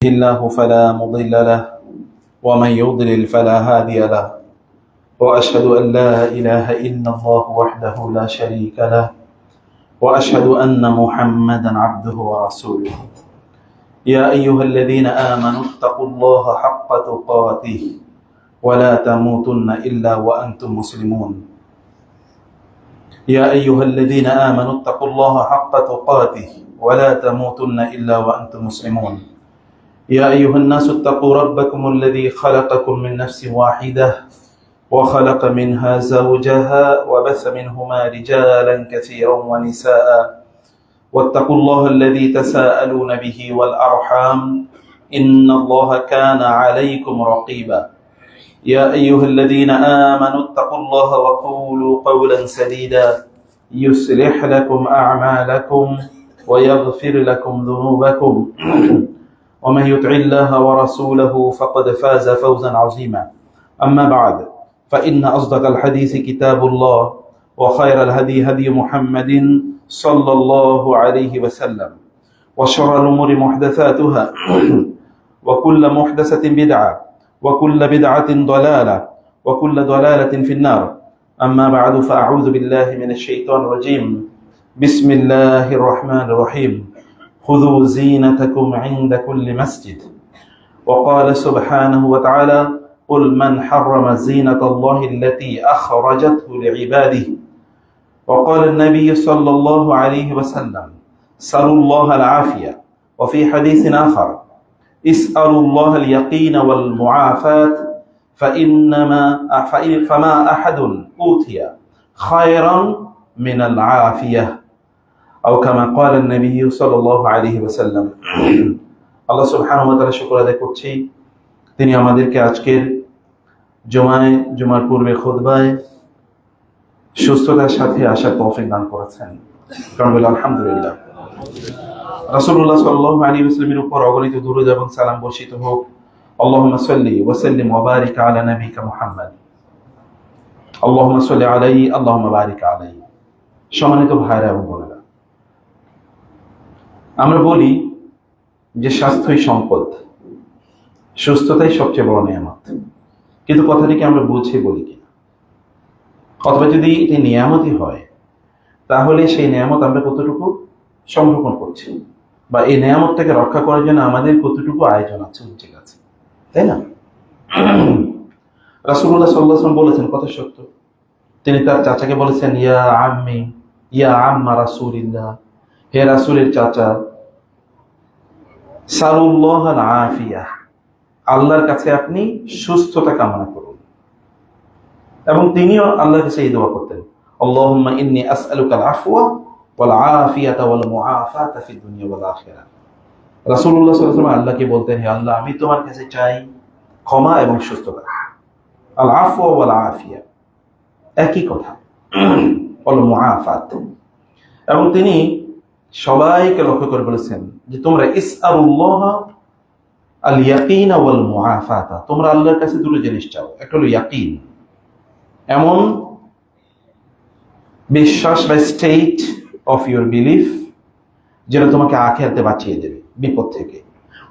الله فلا مضل له ومن يضلل فلا هادي له وأشهد أن لا إله إلا الله وحده لا شريك له وأشهد أن محمدا عبده ورسوله يا أيها الذين آمنوا اتقوا الله حق تقاته ولا تموتن إلا وأنتم مسلمون يا أيها الذين آمنوا اتقوا الله حق تقاته ولا تموتن إلا وأنتم مسلمون يا أيها الناس اتقوا ربكم الذي خلقكم من نفس واحدة وخلق منها زوجها وبث منهما رجالا كثيرا ونساء واتقوا الله الذي تساءلون به والأرحام إن الله كان عليكم رقيبا يا أيها الذين آمنوا اتقوا الله وقولوا قولا سديدا يصلح لكم أعمالكم ويغفر لكم ذنوبكم ومن يطع الله ورسوله فقد فاز فوزا عظيما أما بعد فإن أصدق الحديث كتاب الله وخير الهدي هدي محمد صلى الله عليه وسلم وشر الأمور محدثاتها وكل محدثة بدعة وكل بدعة ضلالة وكل ضلالة في النار أما بعد فأعوذ بالله من الشيطان الرجيم بسم الله الرحمن الرحيم خذوا زينتكم عند كل مسجد وقال سبحانه وتعالى قل من حرم زينة الله التي أخرجته لعباده وقال النبي صلى الله عليه وسلم سلوا الله العافية وفي حديث آخر اسألوا الله اليقين والمعافاة فما أحد أوتي خيرا من العافية أو كما قال النبي صلى الله عليه وسلم আল্লাহ সুবহানাহু ওয়া তাআলা শুকর আদায় করছি তিনি আমাদেরকে আজকের জুমার পূর্বে খুতবায় সুস্থতার সাথে আসার তৌফিক দান করেছেন কারণ বলে আলহামদুলিল্লাহ রাসূলুল্লাহ সাল্লাল্লাহু আলাইহি ওয়াসাল্লামের উপর অগণিত দুরূদ এবং সালাম বর্ষিত হোক আল্লাহুম্মা সাল্লি ওয়া সাল্লিম ওয়া বারিক আলা নাবিয়িকা মুহাম্মদ আল্লাহুম্মা সাল্লি আলাইহি আল্লাহুম্মা বারিক আলাইহি সম্মানিত ভাইরা এবং বোনেরা আমরা বলি যে স্বাস্থ্যই সম্পদ সুস্থতাই সবচেয়ে বড় নিয়ামত কিন্তু কথাটিকে আমরা বুঝে বলি কিনা অথবা যদি এটি নিয়ামতই হয় তাহলে সেই নিয়ামত আমরা কতটুকু সংরক্ষণ করছি বা এই নিয়ামতটাকে রক্ষা করার জন্য আমাদের কতটুকু আয়োজন আছে ঠিক আছে তাই না রাসূলুল্লাহ সাল্লাল্লাহু আলাইহি ওয়াসাল্লাম বলেছেন কথা সত্য তিনি তার চাচাকে বলেছেন ইয়া আম্মি ইয়া আম্মা রাসূলিল্লাহ হে রাসূলের চাচা সালুল্লাহাল আফিয়া আল্লাহর কাছে আপনি সুস্থতা কামনা করুন এবং তিনিও আল্লাহর কাছে এই দোয়া করতেন আল্লাহুম্মা ইন্নী আসআলুকাল আফওয়া ওয়াল আফিয়াতা ওয়াল মুআফাতা ফিদ দুনিয়া ওয়াল আখিরাহ রাসূলুল্লাহ সাল্লাল্লাহু আলাইহি ওয়াসাল্লাম আল্লাহকে বলতেন হে আল্লাহ আমি তোমার কাছে চাই ক্ষমা এবং সুস্থতা আল আফওয়া ওয়াল আফিয়া একই কথা ওয়াল মুআফাত এবং তিনি সবাইকে লক্ষ্য করে বলেছেন যে তোমরা ইসআলুল্লাহ আল ইয়াকিন ওয়াল মুআফাতা তোমরা আল্লাহর কাছে দুটো জিনিস চাও একটা হলো ইয়াকিন এমন বিশ্বাস বা স্টেট অফ ইউর বিলিফ যেটা তোমাকে আখিরাতে বাঁচিয়ে দেবে বিপদ থেকে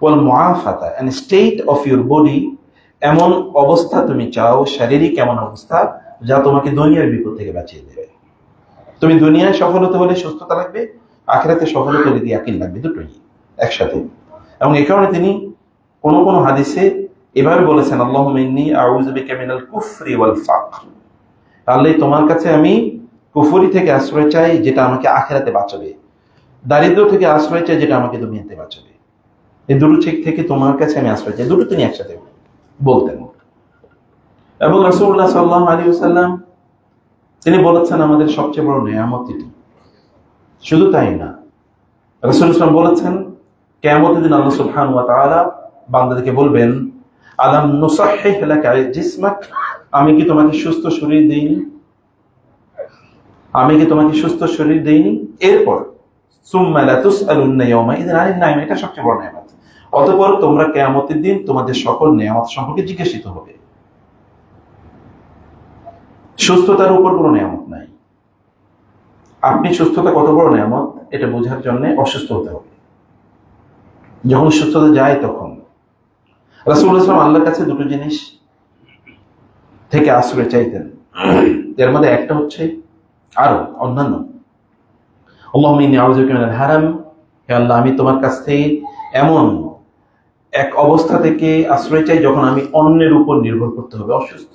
ওয়াল মুআফাতা and state of your body এমন অবস্থা তুমি চাও শারীরিক এমন অবস্থা যা তোমাকে দুনিয়ার বিপদ থেকে বাঁচিয়ে দেবে তুমি দুনিয়ায় সফল হতে হলে সুস্থতা লাগবে আখিরাতে সফলতা যদি ইয়াকিন লাগবে দুটোই একসাথে এবং এই কারণে তিনি কোন হাদিসে এভাবে বলেছেন আল্লাহুম্মা ইন্নী আউযু বিকা মিনাল কুফরি ওয়াল ফাকর আল্লাহ তোমার কাছে আমি কুফরি থেকে আশ্রয় চাই যেটা আমাকে আখিরাতে বাঁচাবে দারিদ্র থেকে আশ্রয় চাই যেটা আমাকে দুনিয়াতে বাঁচাবে এই দুটো থেকে তোমার কাছে আমি আশ্রয় চাই দুটো তিনি একসাথে বলতেন এবং রাসূলুল্লাহ সাল্লাল্লাহু আলাইহি ওয়াসাল্লাম তিনি বলেছেন আমাদের সবচেয়ে বড় নিয়ামত এটি শুধু তাই না রাসূলুল্লাহ বলেছেন কিয়ামতের দিন আল্লাহ সুবহানাহু ওয়া তাআলা বান্দাদেরকে বলবেন আলাম নুসাহহিহ লাকা জিসমাক আমি কি তোমাকে সুস্থ শরীর দেইনি এরপর সুম্মা লা তুসআলুন্না ইয়াওমাইযিন আনিন নাঈম এটা সবচেয়ে বড় নিয়ামত অতঃপর তোমরা কিয়ামতের দিন তোমাদের সকল নিয়ামত সম্পর্কে জিজ্ঞাসিত হবে সুস্থতার উপর কোনো নিয়ামত নাই আপনি সুস্থতা কত বড় নিয়ামত এটা বোঝার জন্য অসুস্থ হতে হবে যখন সুস্থতা যায় তখন রাসূলুল্লাহ সাল্লাল্লাহু আলাইহি ওয়াসাল্লাম আল্লাহর কাছে দুটো জিনিস থেকে আশ্রয় চাইতেন। এর মধ্যে একটা হচ্ছে, আরো অন্যান্য, আল্লাহুম্মা ইন্নী আউযু বিকা মিনাল হারাম, হে আল্লাহ আমি তোমার কাছ থেকে এমন এক অবস্থা থেকে আশ্রয় চাই যখন আমি অন্যের উপর নির্ভর করতে হবে, অসুস্থ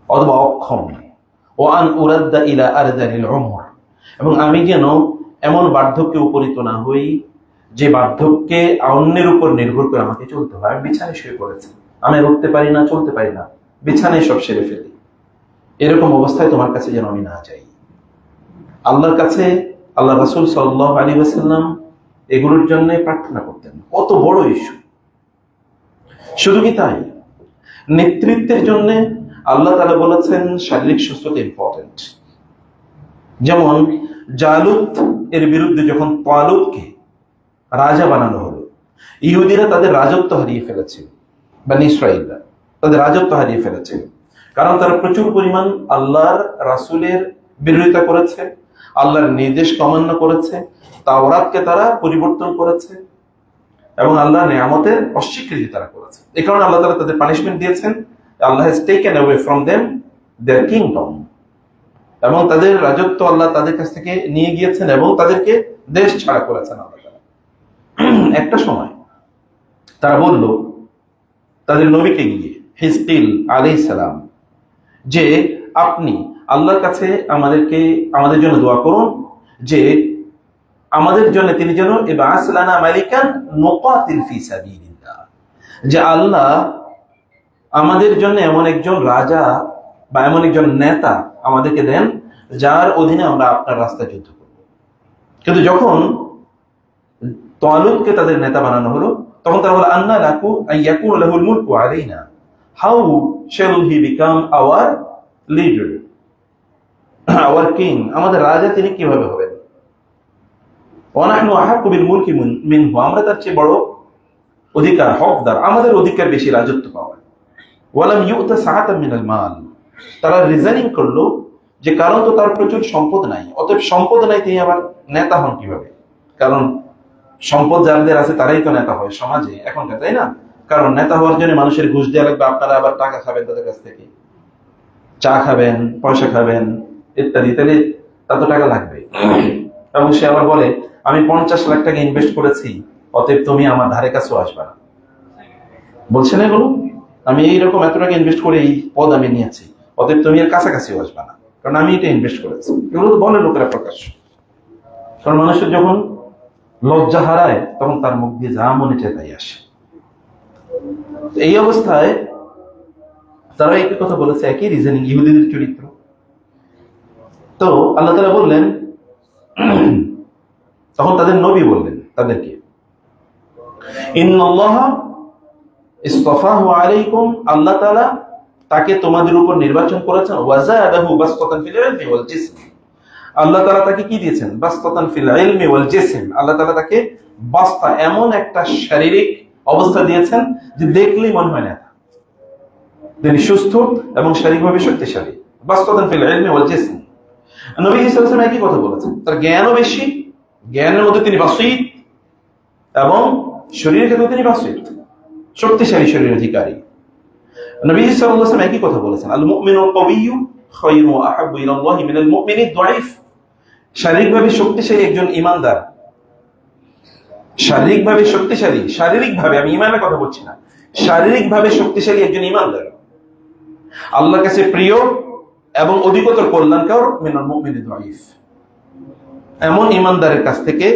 অথবা অক্ষম। ও আন উরাদ্দা ইলা আরযালিল উমর, এবং আমি যেন এমন বার্ধক্যে উপনীত না হই যে বার্ধক্যে অন্যের উপর নির্ভর করে আমাকে চলতে হয়। আমি বিছানায় শুয়ে পড়েছি, আমি উঠতে পারি না, চলতে পারি না, বিছানায় সব সেরে ফেলি, এরকম অবস্থায় তোমার কাছে যেন আমি না যাই। আল্লাহর কাছে আল্লাহ রাসূল সাল্লাল্লাহু আলাইহি ওয়াসাল্লাম এগুলোর জন্য প্রার্থনা করতেন। কত বড় ইস্যু! শুধু কি তাই, নেতৃত্বের জন্য আল্লাহ তাআলা বলেছেন শারীরিক সুস্থতা ইম্পর্টেন্ট। যেমন জালুত এর বিরুদ্ধে যখন তালুতকে রাজা বানানো হলো, ইহুদিরা তাদের রাজত্ব হারিয়ে ফেলেছে, বনী ইসরাঈলরা তাদের রাজত্ব হারিয়ে ফেলেছে, কারণ তারা প্রচুর পরিমাণ আল্লাহর রাসূলের বিরোধিতা করেছে, আল্লাহর নির্দেশ অমান্য করেছে, তাওরাতকে তারা পরিবর্তন করেছে এবং আল্লাহর নিয়ামতের অস্বীকৃতি তারা করেছে। এই কারণে আল্লাহ তাআলা তাদের পানিশমেন্ট দিয়েছেন। Allah has taken away from them their kingdom, এবং তাদের রাজত্ব আল্লাহ তাদের কাছ থেকে নিয়ে গিয়েছেন এবং তাদেরকে দেশ ছাড়া করেছেন আল্লাহ তাআলা। একটা সময় তারা বলল তাদের নবীকে গিয়ে, হিজকিল আলাইহিস সালাম, যে আপনি আল্লাহর কাছে আমাদের জন্য দোয়া করুন যে আমাদের জন্য তিনি যেন ইবআস লানা মালিকান নুকাতিল ফি সাবিলিল্লাহ, যে আল্লাহ আমাদের জন্য এমন একজন রাজা বা এমন একজন নেতা আমাদেরকে দেন যার অধীনে আমরা আপনার রাস্তায় যুদ্ধ করব। কিন্তু যখন তালুতকে তাদের নেতা বানানো হলো, তখন তারা বলে আন্না লাকু আইয়াকুন লাহুল মুলকু আলাইনা, how shall he become our leader, our king, আমাদের রাজা তিনি কিভাবে হবেন? ওয়া নাহনু আহাক্কু বিল মুলকি মিনহু, আমরা তার চেয়ে বড় অধিকার হকদার, আমাদের অধিকার বেশি রাজত্ব পাওয়ার। ওয়ালাম ইউতা সাআতাম মিনাল মাল, তারা রিজনিং করলো যে কারণ তো তার প্রচুর সম্পদ নাই, অতএব সম্পদ নাই তিনি আবার নেতা হন কিভাবে? কারণ সম্পদ যাদের আছে তারাই তো নেতা হয় সমাজে এখনকার, তাই না? কারণ নেতা হওয়ার জন্য মানুষের ঘুষ দেওয়া লাগবে, আপনারা আবার টাকা খাবেন তাদের কাছ থেকে, চা খাবেন, পয়সা খাবেন ইত্যাদি, তাহলে তত টাকা লাগবে। এবং সে আবার বলে আমি 50 লাখ টাকা ইনভেস্ট করেছি, অতএব তুমি আমার ধারে কাছেও আসবে না। বলছে না এগুলো, আমি এইরকম এত টাকা ইনভেস্ট করে এই পদ আমি নিয়েছি, অতএব তুমি এর কাছাকাছিও আসবে না, কারণ আমি এটা ইনভেস্ট করেছি। এগুলো তো বলে লোকেরা প্রকাশ্য। কারণ মানুষের যখন লজ্জা হারায় তখন তার মুখ দিয়ে যা মনে চায় তাই আসে। এই অবস্থায় তারা একই কথা বলেছে, একই রিজনিং, ইহুদিদের চরিত্র। তো আল্লাহ তাআলা বললেন, তখন তাদের নবী বললেন তাদেরকে, ইন্নাল্লাহা ইসতাফাহু আলাইকুম, আল্লাহ তাআলা তাকে তোমাদের উপর নির্বাচন করেছেন, ওয়াজাদাহু বাসতাতান ফিল ইলমি ওয়াল জিসম, আল্লাহ তাআলা তাকে কি দিয়েছেন? বাসতাতান ফিল ইলমি ওয়াল জিসম, আল্লাহ তাআলা তাকে বাস্তা, এমন একটা শারীরিক অবস্থা দিয়েছেন যে দেখলেই মনে হয় না তিনি সুস্থ এবং শারীরিকভাবে শক্তিশালী। বাসতাতান ফিল ইলমি ওয়াল জিসম, নবী সাল্লাল্লাহু আলাইহি ওয়াসাল্লাম একই কথা বলেছেন, তার জ্ঞানও বেশি, জ্ঞানের মধ্যে তিনি বাসীত এবং শরীরের ক্ষেত্রে তিনি বাসীত, শক্তিশালী শরীর অধিকারী। নবী সাল্লাল্লাহু আলাইহি ওয়াসাল্লাম একই কথা বলেছেন, আল মুমিনুল কাওয়িয়্যু খায়রুন ওয়া আহাব্বু ইলাল্লাহি মিনাল মুমিনিদ দাঈফ, শারীরিকভাবে শক্তিশালী একজন ঈমানদার, শারীরিকভাবে শক্তিশালী, শারীরিকভাবে, আমি ঈমানের কথা বলছি না, শারীরিকভাবে শক্তিশালী একজন ঈমানদার আল্লাহর কাছে প্রিয় এবং অধিকতর কল্যাণকর মিনাল মুমিনিদ দাঈফ, এমন ঈমানদারের কাছ থেকে,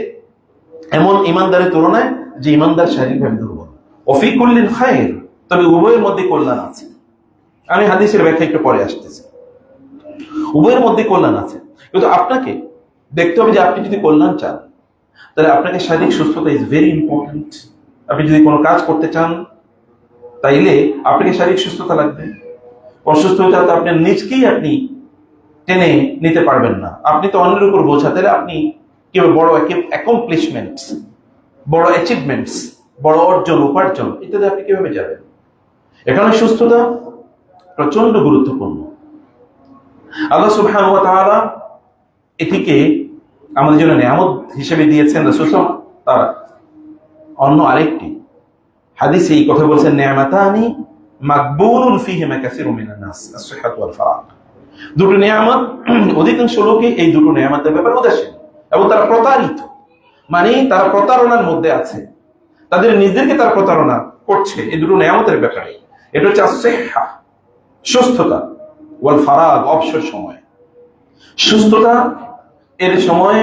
এমন ঈমানদারের তুলনায় যে ঈমানদার শারীরিকভাবে দুর্বল। ওফি কুল্লিন খায়র, তবে উভয়ের মধ্যে কল্যাণ আছে। আমি হাদিসের ব্যাখ্যা একটু পরে আসতেছি। উভয়ের মধ্যে কল্যাণ আছে, কিন্তু আপনাকে দেখতে হবে যে আপনি যদি কল্যাণ চান তাহলে আপনাকে শারীরিক সুস্থতা ইজ ভেরি ইম্পর্টেন্ট। আপনি যদি কোনো কাজ করতে চান তাইলে আপনাকে শারীরিক সুস্থতা লাগবে। অসুস্থ হয়ে যাতে আপনি নিজকেই আপনি টেনে নিতে পারবেন না, আপনি তো অন্যের উপর বোঝা, তাহলে আপনি কিভাবে বড় অ্যাকমপ্লিশমেন্টস, বড় অ্যাচিভমেন্টস, বড় অর্জন, উপার্জন ইত্যাদি আপনি কিভাবে যাবেন? এখানে সুস্থতা প্রচন্ড গুরুত্বপূর্ণ। আল্লাহ সুবহানাহু ওয়া তাআলা এটিকে আমাদের জন্য নিয়ামত হিসেবে দিয়েছেন। রাসূল তার অন্য আরেকটি হাদিসে এই কথা বলছেন, নিয়ামাতানি মাকবুলুন ফীহিমা কাসীরুম মিনান নাস, আস-সিহহাতু ওয়াল ফারাগ। দুটো নিয়ামত, অধিকাংশ লোকই এই দুটো নিয়ামতের ব্যাপারে উদাসীন এবং তারা প্রতারিত, মানে তারা প্রতারণার মধ্যে আছে, তাদের নিজেদেরকে তারা প্রতারণা করছে এই দুটো নিয়ামতের ব্যাপারে। এটা হচ্ছে আস-সিহহা, সুস্থতা, ওয়াল ফারাগ, অবসর সময়। সুস্থতা এর সময়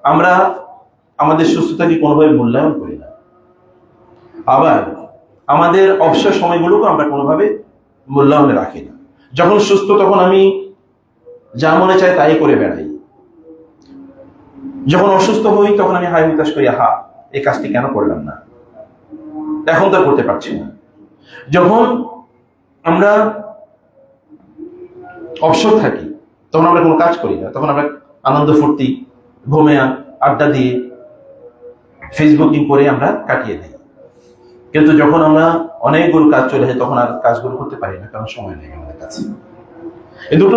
আমরা আমাদের সুস্থতাকে কোনোভাবে মূল্যায়ন করি না, আবার আমাদের অবসর সময়গুলোকে আমরা কোনোভাবে মূল্যায়নে রাখি না। যখন সুস্থ তখন আমি যা মনে চাই তাই করে বেড়াই, যখন অসুস্থ হই তখন আমি হাই হুতাশ করি, হা এই কাজটি কেন করলাম না, এখন তো করতে পারছি না। যখন আমরা অবসর থাকি তখন আমরা কোনো কাজ করি না, তখন আমরা আনন্দ ফুর্তি, ঘুমে আড্ডা দিয়ে, ফেসবুকিং করে আমরা কাটিয়ে দিই। কিন্তু যখন আমরা অনেকগুলো কাজ চলে যায় তখন আর কাজগুলো করতে পারি না, কারণ সময় নেই আমাদের কাছে। এই দুটো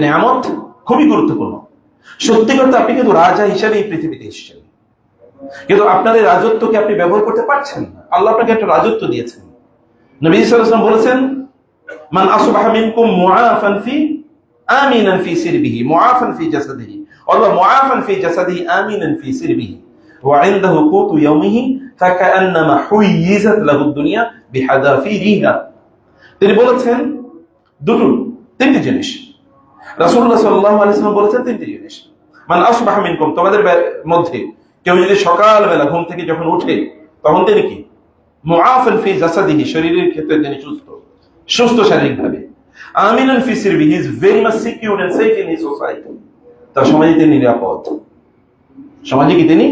নিয়ামত খুবই গুরুত্বপূর্ণ। সত্যি করতে আপনি কিন্তু রাজা হিসাবে এই পৃথিবীতে এসেছেন, কিন্তু আপনার এই রাজত্বকে আপনি ব্যবহার করতে পারছেন না। আল্লাহ আপনাকে একটা রাজত্ব দিয়েছেন। নবী সাল্লাল্লাহু আলাইহি ওয়াসাল্লাম বলেছেন, মান আসবাহা মিনকুম মুআফান ফি আমিনান ফি সিরবিহি মুআফান ফি জাসাদিহি, অথবা মুআফান ফি জাসাদিহি আমিনান ফি সিরবিহি ওয়া ইনদাহু কুতু ইয়াউমিহি ফাকান্নামা হুইয়িজাত লাহু দুনিয়া বিহাদাফিরিহা। তিনি বলেছেন তিনটি জিনিস। রাসূলুল্লাহ সাল্লাল্লাহু আলাইহি ওয়াসাল্লাম বলেছেন তিনটি জিনিস। মান আসবাহা মিনকুম, তোমাদের মধ্যে কেউ যদি সকালবেলা ঘুম থেকে যখন উঠে তখন তিনি কি, মুআফান ফি জাসাদিহি, শরীরের ক্ষেত্রে তিনি সুস্থ শারীরিকভাবে, আমিনান ফি সিরবিহি, is very much secure and safe in his society, তার সমাজে তিনি নিরাপদ, সমাজে কি তিনি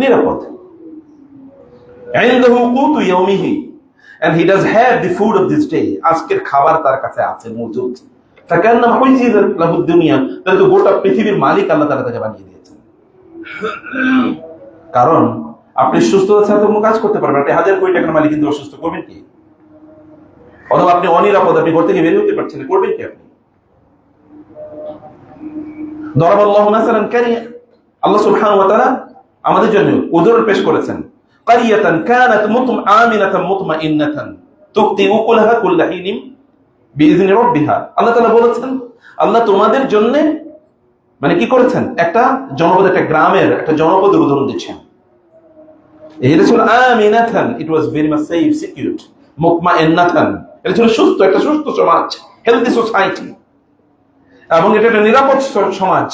নিরাপদ। ইনদাহু কুতু ইয়াউমিহি, and he does have the food of this day, আজকের খাবার তার কাছে আছে, মজুদ। ফাকান্নামা হুইজিজাত লাহু দুনিয়া, তাহলে তো গোটা পৃথিবীর মালিক আল্লাহ তাআলা তাকে বানিয়ে দিয়েছেন। কারণ আপনি সুস্থতা ছাড়া কোনো কাজ করতে পারবেন। আপনি 1000 কোটি টাকার মালিক কিন্তু অসুস্থ, করবেন কি? অথবা আপনি অনিরাপদ, আপনি ঘর থেকে বের হতে পারছেন না, করবেন কি আপনি? দরাবাল্লাহু মাসালান কারিয়া, আল্লাহ সুবহানাহু ওয়া তাআলা আমাদের জন্য উদাহরণ পেশ করেছেন। কারিয়াতান কানাত আমিনাতান মুতমাইন্নাতান তুতি উকুলাহা কুল্লা হিনিম বিইذن রাব্বিহা। আল্লাহ তাআলা বলেছেন, আল্লাহ তোমাদের জন্য মানে কি করেছেন, একটা জনপদ, একটা গ্রামের, একটা জনপদের উদাহরণ দিচ্ছেন। এটা ছিল আমিনাতান, it was very much safe, secured. মুতমাইন্নাতান, এটা ছিল সুস্থ, একটা সুস্থ সমাজ, হেলদি সোসাইটি, এবং এটা একটা নিরাপদ সমাজ।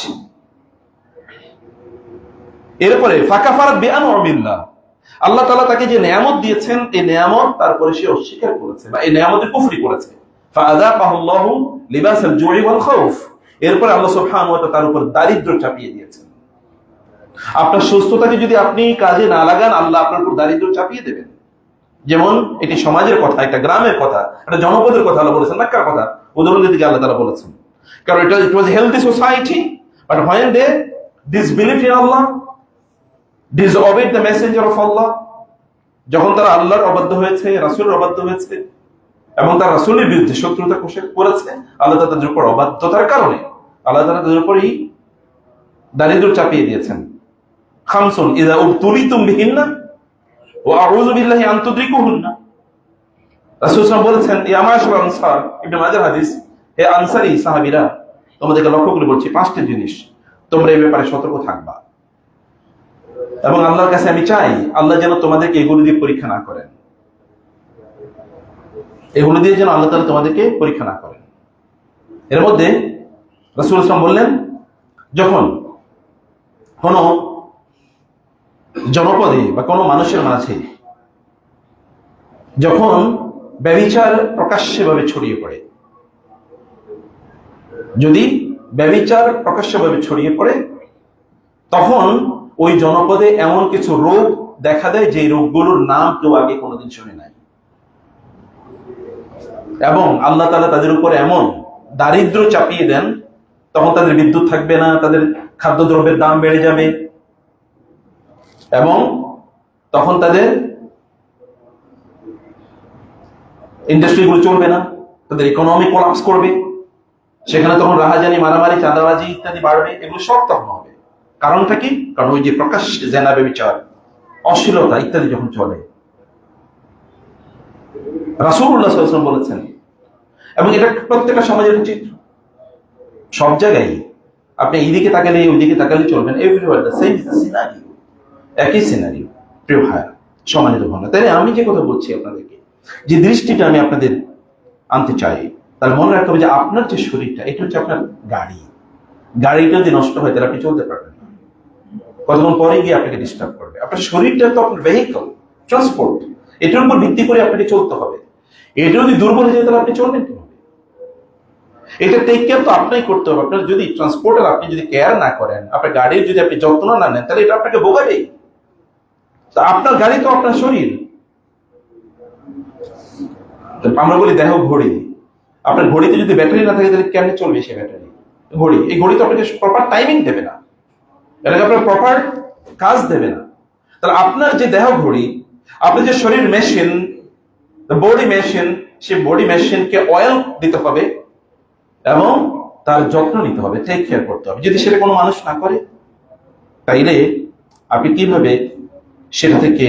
এরপরে ফাকাফারাত বিআনউমিল্লাহ, আল্লাহ তাআলা তাকে যে নিয়ামত দিয়েছেন এই নিয়ামত তারপরে সে অস্বীকার করেছে বা এই নিয়ামতের কুফরি করেছে। ফাআযাকাহুল্লাহু লিবাসাল জুই ওয়াল খাউফ, এরপরে আল্লাহ সুবহানাহু ওয়া তাআলা তার উপর দারিদ্র্য চাপিয়ে দিয়েছেন। আপনার সুস্থতাকে যদি আপনি কাজে না লাগান, আল্লাহ আপনার উপর দারিদ্র্য চাপিয়ে দেবেন। যেমন এটি সমাজের কথা, একটা গ্রামের কথা, একটা জনপদের কথা আল্লাহ বলেছেন, মক্কার কথা উদাহরণ দিতে আল্লাহ তাআলা বলেছেন। কারণ it was a healthy society, but when they disbelieved in Allah, disobeyed the messenger of Allah, যখন তারা আল্লাহর অবাধ্য হয়েছে, রাসূলের অবাধ্য হয়েছে এবং তার রাসূলের বিরুদ্ধে শত্রুতা করেছে, আল্লাহ তাদের উপর অবাধ্যতার কারণে আল্লাহ তাআলা তাদের উপরই দারিদ্র্য চাপিয়ে দিয়েছেন। খামসুন ইযা উবতুলিতুম বিহিন্না ওয়া আউযু বিল্লাহি আন তুদরিকুহুন্না, রাসূল সাল্লাল্লাহু আলাইহি ওয়াসাল্লাম বলেছেন, ইয়া মাশার আনসার, ইবনে মাজাহ হাদিস, হে আনসারী সাহাবীরা, তোমাদেরকে লক্ষ্য করে বলছি 5টি জিনিস, তোমরা এই ব্যাপারে সতর্ক থাকবা। এবং আল্লাহর কাছে আমি চাই আল্লাহ যেন তোমাদেরকে এগুলো দিয়ে পরীক্ষা না করেন, এগুলো দিয়ে যেন আল্লাহ তাআলা তোমাদেরকে পরীক্ষা না করেন। এর মধ্যে রাসূল সাল্লাল্লাহু আলাইহি ওয়াসাল্লাম বললেন, যখন কোন জনপদে বা কোনো মানুষের মাঝে যখন ব্যভিচার প্রকাশ্যভাবে ছড়িয়ে পড়ে, যদি ব্যভিচার প্রকাশ্যভাবে ছড়িয়ে পড়ে, তখন ওই জনপদে এমন কিছু রোগ দেখা দেয় যে রোগগুলোর নাম কেউ আগে কোনোদিন শুনে নাই, এবং আল্লাহ তাআলা তাদের উপর এমন দারিদ্র্য চাপিয়ে দেন, তখন তাদের বিদ্যুৎ থাকবে না, তাদের খাদ্যদ্রব্যের দাম বেড়ে যাবে, এবং তখন তাদের ইন্ডাস্ট্রিগুলো চলবে না, তাদের ইকোনমি কোলাপস করবে, সেখানে তখন রাহাজানি, মারামারি, চাঁদাবাজি ইত্যাদি বাড়বে। এগুলো সব তখন হবে। কারণটা কি? কারণ ওই যে প্রকাশ্যে জেনা, ব্যভিচার, অশ্লীলতা ইত্যাদি যখন চলে, রাসূলুল্লাহ সাল্লাল্লাহু আলাইহি ওয়াসাল্লাম বলেছেন, এবং এটা প্রত্যেকটা সমাজের উচিত। সব জায়গায় আপনি এইদিকে তাকালে ওইদিকে তাকালে চলবেন, এভরিওয়্যার দ্য সেম সিনারিও, একই সিনারিও। প্রিয় ভাই, সমানিত ভাঙা, তাই আমি যে কথা বলছি আপনাদেরকে, যে দৃষ্টিটা আমি আপনাদের আনতে চাই, তার মনে রাখতে হবে যে আপনার যে শরীরটা, এটা হচ্ছে আপনার গাড়ি। গাড়িটা যদি নষ্ট হয় তাহলে আপনি চলতে পারবেন না, কতক্ষণ পরে গিয়ে আপনাকে ডিস্টার্ব করবে। আপনার শরীরটা তো আপনার ভেহিকল, ট্রান্সপোর্ট, এটার উপর ভিত্তি করে আপনাকে চলতে হবে। এটা যদি দুর্বল হয়ে যায় তাহলে আপনি চলবেন কিভাবে? এটা টেক কেয়ার তো আপনাই করতে হবে। আপনার যদি ট্রান্সপোর্টের আপনি যদি কেয়ার না করেন, আপনার গাড়ির যদি আপনি যত্ন না নেন, তাহলে এটা আপনাকে ভোগাবেই। তা আপনার গাড়ি তো আপনার শরীর। আমরা বলি দেহ ঘড়ি, আপনার ঘড়িতে যদি ব্যাটারি না থাকে তাহলে কেমনে চলবে সে ব্যাটারি? ঘড়ি, এই ঘড়ি তো আপনাকে প্রপার টাইমিং দেবে না, এটাকে আপনার প্রপার কাজ দেবে না। তাহলে আপনার যে দেহ ঘড়ি, আপনার যে শরীর মেশিন, বডি মেশিন, সেই বডি মেশিনকে অয়েল দিতে হবে এবং তার যত্ন নিতে হবে, টেক কেয়ার করতে হবে। যদি সেটা কোনো মানুষ না করে, তাইলে আপনি কিভাবে সেটা থেকে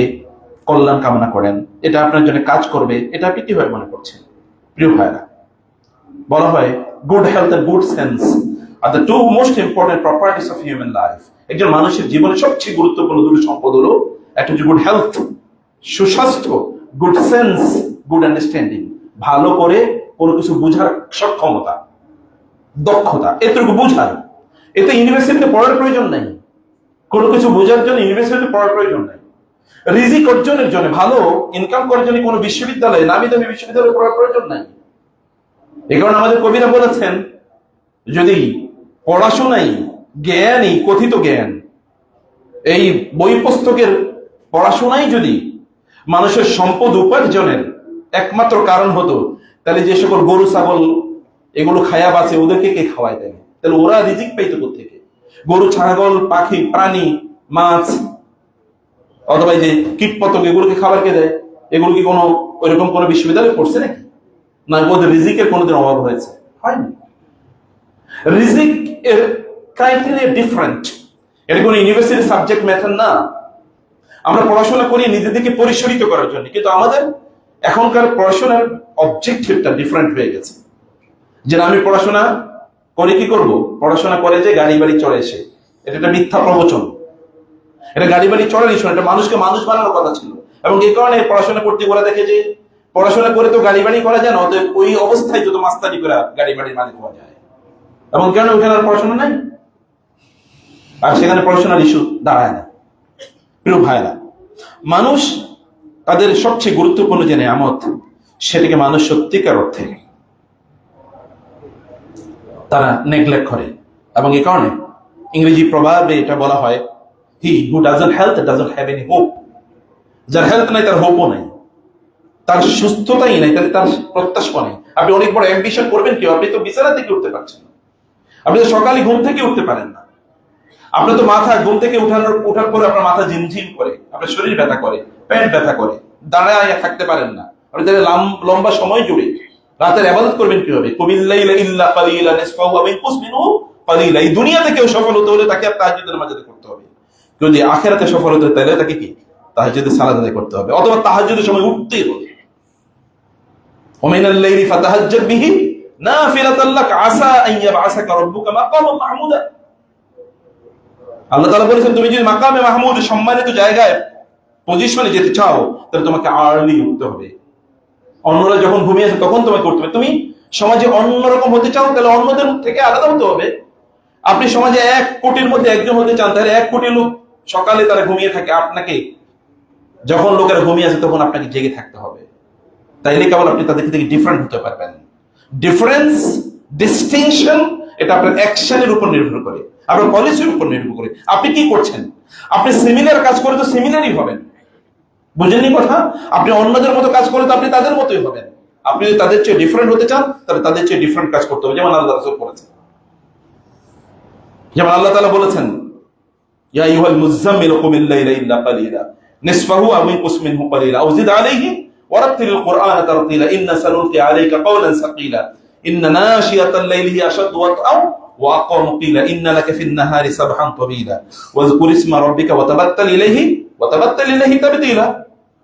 কল্যাণ কামনা করেন, এটা আপনার জন্য কাজ করবে, এটা আপনি কিভাবে মনে করছেন? প্রিয় ভাইরা, বলা হয় good health and good sense are the two most important properties of human life. একজন মানুষের জীবনে সবচেয়ে গুরুত্বপূর্ণ দুটো সম্পদ হলো, একটা হচ্ছে গুড হেলথ, সুস্বাস্থ্য, গুড সেন্স, গুড আন্ডারস্ট্যান্ডিং, ভালো করে কোনো কিছু বোঝার সক্ষমতা, দক্ষতা, এতটুকু বোঝার। এতে ইউনিভার্সিটিতে পড়ার প্রয়োজন নাই, কোনো কিছু বোঝার জন্য ইউনিভার্সিটিতে পড়ার প্রয়োজন নাই। রিজিক অর্জনের জন্য, ভালো ইনকাম করার জন্য কোনো বিশ্ববিদ্যালয়ে, নামি দামি বিশ্ববিদ্যালয়ে পড়ার প্রয়োজন নাই। এই কারণে আমাদের কবিরা বলেছেন, যদি পড়াশোনাই জ্ঞানই, কথিত জ্ঞান, এই বই পুস্তকের পড়াশোনাই যদি মানুষের সম্পদ উপার্জনের একমাত্র কারণ হতো, তাহলে যে সকল গরু ছাগল এগুলো খায়া বাঁচে, ওদেরকে কে খাওয়ায় দেয়? তাহলে ওরা রিজিক পাইতো কোত্থেকে? গরু, ছাগল, পাখি, প্রাণী, মাছ অথবা যে কীট পতঙ্গ, এগুলোকে খাবার কে দেয়? এগুলো কি কোনো ওইরকম কোনো বিশ্ববিদ্যালয়ে পড়ছে নাকি? না, ওদের রিজিকের কোনোদিন অভাব হয়েছে? হয়নি। রিজিক এর ক্রাইটেরিয়া ডিফারেন্ট, এটা কোনো ইউনিভার্সিটি সাবজেক্ট ম্যাটার না। আমরা পড়াশোনা করি নিজেদেরকে পরিশোধিত করার জন্য, কিন্তু আমাদের এখনকার পড়াশোনার অবজেক্টিভটা ডিফারেন্ট হয়ে গেছে। যে আমি পড়াশোনা করে কি করব? পড়াশোনা করে যে গাড়ি বাড়ি চড়ে এসে, এটা একটা মিথ্যা প্রবচন। এটা গাড়ি বাড়ি চড়ানি শোনা, এটা মানুষকে মানুষ বানানোর কথা ছিল। এবং এই কারণে পড়াশোনা করতে ওরা দেখে যে পড়াশোনা করে তো গাড়ি বাড়ি করা যায় না, অতএব ওই অবস্থায় যত মাস্তানি করে গাড়ি বাড়ির মালিক হওয়া যায়। এবং কেন ওখানে আর পড়াশোনা নাই, আর সেখানে পড়াশোনার ইস্যু দাঁড়ায় না। প্রিয় ভাইরা, মানুষ তাদের সবচেয়ে গুরুত্বপূর্ণ যে নিয়ামত, সেটাকে মানুষ সত্যিকার অর্থে তারা নেগলেক্ট করে। এবং এই কারণে ইংরেজি প্রবাদে এটা বলা হয়, he who doesn't health doesn't have any hope. যার হেলথ নাই তার হোপও নাই, তার সুস্থতাই নাই, তাহলে তার প্রত্যাশা নেই। আপনি অনেক বড় অ্যাম্বিশন করবেন কি? আপনি তো বিছানা থেকে উঠতে পারছেন না, আপনি তো সকালে ঘুম থেকে উঠতে পারেন না, আপনি তো মাথা ঘুম থেকে উঠার পরে আপনার মাথা ঝিমঝিম করে, আপনার শরীর ব্যথা করে, পেট ব্যথা করে, দাঁড়ায় থাকতে পারেন না। আপনি তাহলে লম্বা সময় জুড়ে রাতের ইবাদত করবেন কিভাবে? কুমিল্লাইলা ইল্লা কালিলা নিসফাহু আও ইনকুস মিনহু কালিলা। এই দুনিয়াতে কেউ সফল হতে হলে তাকে তাহাজ্জুদের নামাজ আদায় করতে হবে। যদি আখিরাতে সফল হতে হয় তাহলে তাকে কি? তাহাজ্জুদের সালাত আদায় করতে হবে, অথবা তাহাজ্জুদের সময় উঠতেই হবে। ওমিনাল লাইলি ফাতাহাজ্জাদ বিহি নাফিলাতাল লাক আসা আন ইয়াবআসাকা রাব্বুকা মাকামান মাহমুদা। আল্লাহ তাআলা বলেছেন, তুমি যদি মাকামে মাহমুদ, সম্মানিত জায়গায়, পজিশনে যেতে চাও, তাহলে তোমাকে আর্লি উঠতে হবে। অন্যরা যখন ঘুমিয়ে আছে তখন তোমাকে উঠতে হবে। তুমি সমাজে অন্যরকম হতে চাও, তাহলে অন্যদের থেকে আলাদা হতে হবে। আপনি সমাজে 1 কোটির মধ্যে একজন হতে চান, তাহলে 1 কোটি লোক সকালে তারা ঘুমিয়ে থাকে, আপনাকে যখন লোকেরা ঘুমিয়ে আছে তখন আপনাকে জেগে থাকতে হবে। তাইলে কেবল আপনি তাদের থেকে ডিফারেন্ট হতে পারবেন। ডিফারেন্স, ডিস্টিংশন, এটা আপনার অ্যাকশনের উপর নির্ভর করে, আপনার পলিসির উপর নির্ভর করে। আপনি কি করছেন? আপনি সিমিলার কাজ করে তো সিমিলারই হবেন, বুঝেননি কথা? আপনি অন্যদের মতো কাজ করে তো আপনি তাদের মতোই হবেন। আপনি যদি তাদের চেয়ে ডিফারেন্ট হতে চান, তাহলে তাদের চেয়ে ডিফারেন্ট কাজ করতে হবে, যেমন আল্লাহ রাসূল বলেছেন। যেমন আল্লাহ তাআলা বলেছেন, ইয়া আইয়ুহাল মুযাম্মিল কুমিল লাইলা ইল্লা কালিলা নিসফাহু আও ইনকুস মিনহু কালিলা আও জিদ আলাইহি ওয়ারাত্তিলিল কুরআনা তারতিলা ইন্না সানুলকি আলাইকা কাওলান সাকিলা ইন্না নাশিয়াতাল লাইলি হিয়া আশাদ্দু ওয়াতআও ওয়া আকামু কিলা ইন্না লাকা ফিন নাহারি সাবহান তাবিলা ওয়াজকুর ইসমা রাব্বিকা ওয়া তাবাত্তাল ইলাইহি তাবতীলা।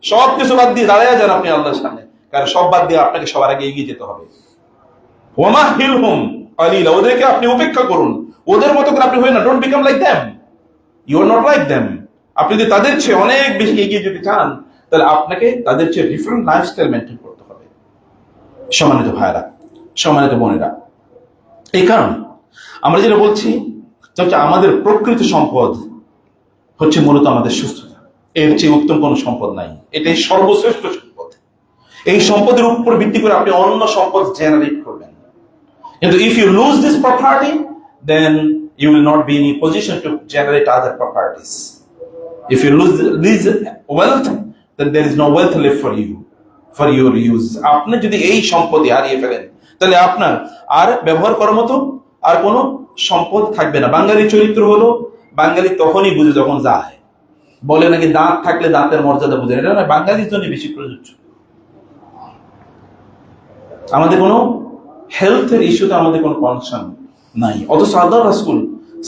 সব কিছু বাদ দিয়ে দাঁড়ায় যান আপনি আল্লাহর সামনে, কারণ সব বাদ দিয়ে আপনাকে সবার আগে এগিয়ে যেতে হবে। ওয়ামাহিলহুম কালিলা, ওদেরকে আপনি উপেক্ষা করুন, ওদের মতো করে আপনি হয়ে না, don't become like them, you are not like them. আপনি যদি তাদের চেয়ে অনেক বেশি এগিয়ে যেতে চান, তাহলে আপনাকে তাদের চেয়ে ডিফারেন্ট লাইফস্টাইল মেনটেন করতে হবে। সম্মানিত ভাইরা, সম্মানিত বোনেরা, এই কারণে আমরা যেটা বলছি যে আমাদের প্রকৃত সম্পদ হচ্ছে মূলত আমাদের সুস্থতা। এর চেয়ে উত্তম কোনো সম্পদ নাই, এটাই সর্বশ্রেষ্ঠ সম্পদ। এই সম্পদের উপর ভিত্তি করে আপনি অন্য সম্পদ জেনারেট করবেন, কিন্তু if you lose this property then you will not be in a position to generate other properties. If you lose this wealth, then there is no wealth left for you, for your use. আপনি যদি এই সম্পত্তি হারিয়ে ফেলেন, তাহলে আপনার আর ব্যবহার করার মতো আর কোনো সম্পদ থাকবে না। বাঙালি চরিত্র হলো, বাঙালি তখনই বুঝে যখন যায়, বলে নাকি দাঁত থাকলে দাঁতের মর্যাদা বুঝে, এটা না বাঙালির জন্য বেশি প্রযোজ্য। আমাদের কোনো হেলথের ইস্যুতে আমাদের কোনো কনসার্ন নাই, অথচ আল্লাহর রাসূল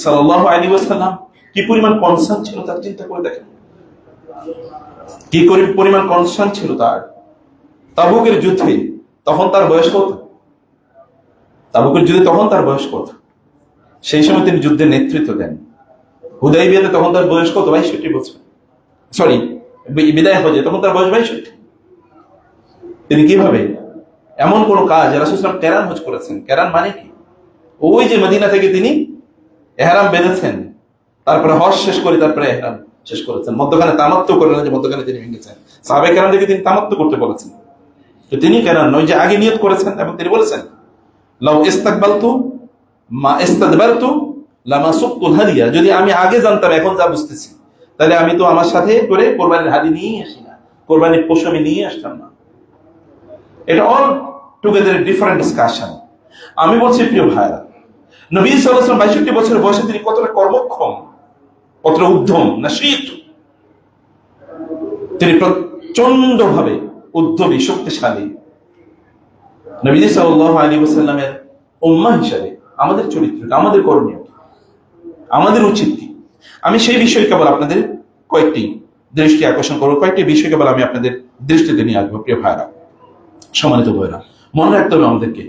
সাল্লাল্লাহু আলাইহি ওয়াসাল্লাম কি পরিমাণ কনসার্ন ছিল তার চিন্তা করে দেখেন, কি পরিমাণ কনসার্ন ছিল তার। তাবুকের যুদ্ধে তখন তার বয়স কত? তাবুকের যুদ্ধে তখন তার বয়স কত? সেই সময় তিনি যুদ্ধের নেতৃত্ব দেন। হুদাইবিয়াতে তখন তার বয়স কত? ৬২ বছর। সরি, বিদায় হজে তখন তার বয়স ৬২। তিনি কিভাবে এমন কোন কাজ, রাসূল সাল্লাল্লাহু আলাইহি ওয়াসাল্লাম কেরান হজ করেছেন। কেরান মানে কি? ওই যে মদিনা থেকে তিনি ইহরাম বেঁধেছেন, তারপরে হজ শেষ করে তারপরে ইহরাম শেষ করেছেন, মধ্যখানে তামাত্তু করেন, যে মধ্যখানে তিনি ভেঙেছেন। সাহাবায়ে কেরাম থেকে তিনি তামাত্তু করতে বলেছেন, তো তিনি কেরান নয়, যে আগে নিয়ত করেছেন এবং তিনি বলেছেন লাউ ইস্তাকবালতু মা ইস্তাদবারতু লামা সুকতুল হাদিয়া, যদি আমি আগে জানতাম এখন যা বুঝতেছি, তাহলে আমি তো আমার সাথে করে কোরবানির হাদি নিয়ে আসি না, কোরবানির পশু আমি নিয়ে আসতাম না। এটা অল টুগেদার ডিফারেন্ট ডিসকাশন। আমি বলছি প্রিয় ভাইরা, নবী সাল্লাল্লাহু আলাইহি ওয়াসাল্লাম ৬২ বছরের বয়সে তিনি কতটা কর্মক্ষম, কতটা উদ্যম নাশীত, তিনি প্রচন্ড ভাবে উদ্যমী, শক্তিশালী। নবী সাল্লাল্লাহু আলাইহি ওয়াসাল্লামের উম্মাহ হিসেবে আমাদের চরিত্র, আমাদের করণীয়, আমাদের উচিত কি, আমি সেই বিষয়ে কেবল আপনাদের কয়েকটি দৃষ্টি আকর্ষণ করবো, কয়েকটি বিষয় কেবল আমি আপনাদের দৃষ্টিতে নিয়ে আসবো। প্রিয় ভাইরা, সম্মানিত ভাইরা, মনে রাখতে হবে আমাদেরকে,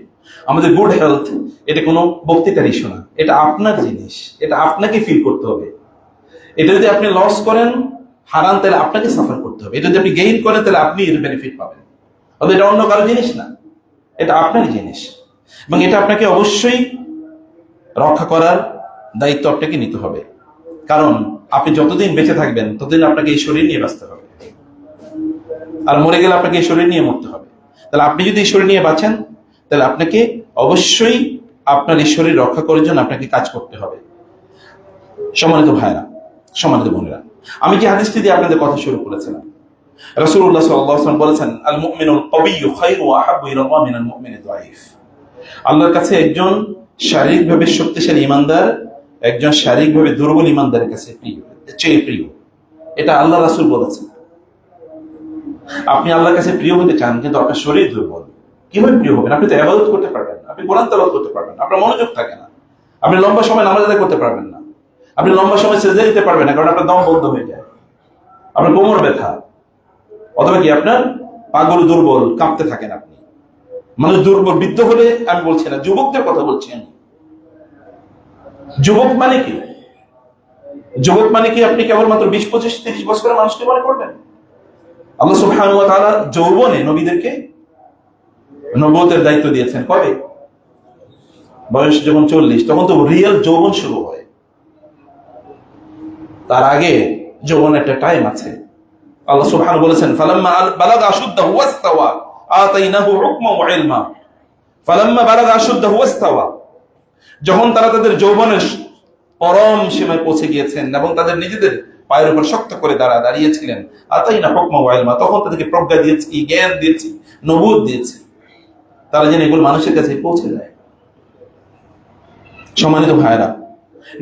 আমাদের গুড হেলথ এটা কোনো বক্তৃতার ইস্যু না, এটা আপনার জিনিস, এটা আপনাকে ফিল করতে হবে। এটা যদি আপনি লস করেন, হারান, তাহলে আপনাকে সাফার করতে হবে। এটা যদি আপনি গেইন করেন, তাহলে আপনি এর বেনিফিট পাবেন। তবে এটা অন্য কারো জিনিস না, এটা আপনার জিনিস, এবং এটা আপনাকে অবশ্যই রক্ষা করার দায়িত্ব আপনাকে নিতে হবে। কারণ আপনি যতদিন বেঁচে থাকবেন ততদিন আপনাকে এই শরীর নিয়ে বাঁচতে হবে, আর মরে গেলে আপনাকে এই শরীর নিয়ে মরতে হবে। তাহলে আপনি যদি এই শরীর নিয়ে বাঁচেন, তাহলে আপনাকে অবশ্যই আপনার এই শরীর রক্ষা করার জন্য আপনাকে কাজ করতে হবে। সম্মানিত ভাইরা, সম্মানিত বোনেরা, আমি যে হাদিসটি দিয়ে আপনাদের কথা শুরু করেছিলাম, রাসূলুল্লাহ সাল্লাল্লাহু আলাইহি ওয়াসাল্লাম বলেছেন আল মুমিনুল কাবিয়্যু খায়রু ওয়া আহাব্বু ইলাল্লাহ মিনাল মুমিনিদ দাঈফ। আল্লাহর কাছে একজন শারীরিকভাবে শক্তিশালী ঈমানদার একজন শারীরিকভাবে দুর্বল ঈমানদারের কাছে চেয়ে প্রিয়। এটা আল্লাহ রাসূল বলেছেন। আপনি আল্লাহর কাছে প্রিয় হতে চান, কিন্তু আপনার শরীর দুর্বল, কিভাবে প্রিয় হবেন? আপনি তো ইবাদত করতে পারবেন না, আপনি কোরআন তেলাওয়াত করতে পারবেন না, আপনার মনোযোগ থাকে না, আপনি লম্বা সময় নামাজ আদায় করতে পারবেন না, আপনি লম্বা সময় সিজদা দিতে পারবেন না, কারণ আপনার দম বন্ধ হয়ে যায়, আপনার কোমর ব্যথা, অথবা কি আপনার পাগুলো দুর্বল, কাঁপতে থাকেন আপনি। মানুষ দুর্বল, বৃদ্ধ হলে আমি বলছি না, যুবকদের কথা বলছি আমি। যুবক মানে কি? যুবক মানে কি আপনি কেবলমাত্র 20, 25, 30 বছরের মানুষকে মনে করবেন? আল্লাহ সুবহানাহু ওয়া তাআলা যৌবনে নবীদেরকে নবুয়তের দায়িত্ব দিয়েছেন কবে? বয়স যখন 40, তখন তো রিয়েল যৌবন শুরু হয়। তার আগে যৌবন একটা টাইম আছে। আল্লাহ সুবহানাহু বলেছেন ফালাম্মা বালাগা আশুদ্দাহু ওয়াস্তাওয়া আতাইনাহু হুকমান ওয়া ইলমা। ফালাম্মা বালাগা আশুদ্দাহু ওয়াস্তাওয়া, যখন তারা তাদের যৌবনের পরম সীমায় পৌঁছে গিয়েছেন এবং তাদের নিজেদের পায়ের উপর শক্ত করে দাঁড়িয়েছিলেন, আতাইনা হুকমান ওয়া ইলমা, তখন তাদেরকে প্রজ্ঞা দিয়েছি, জ্ঞান দিয়েছি, নবুয়ত দিয়েছি, তারা যেন এগুলো মানুষের কাছে পৌঁছে যায়। সম্মানিত ভাইরা,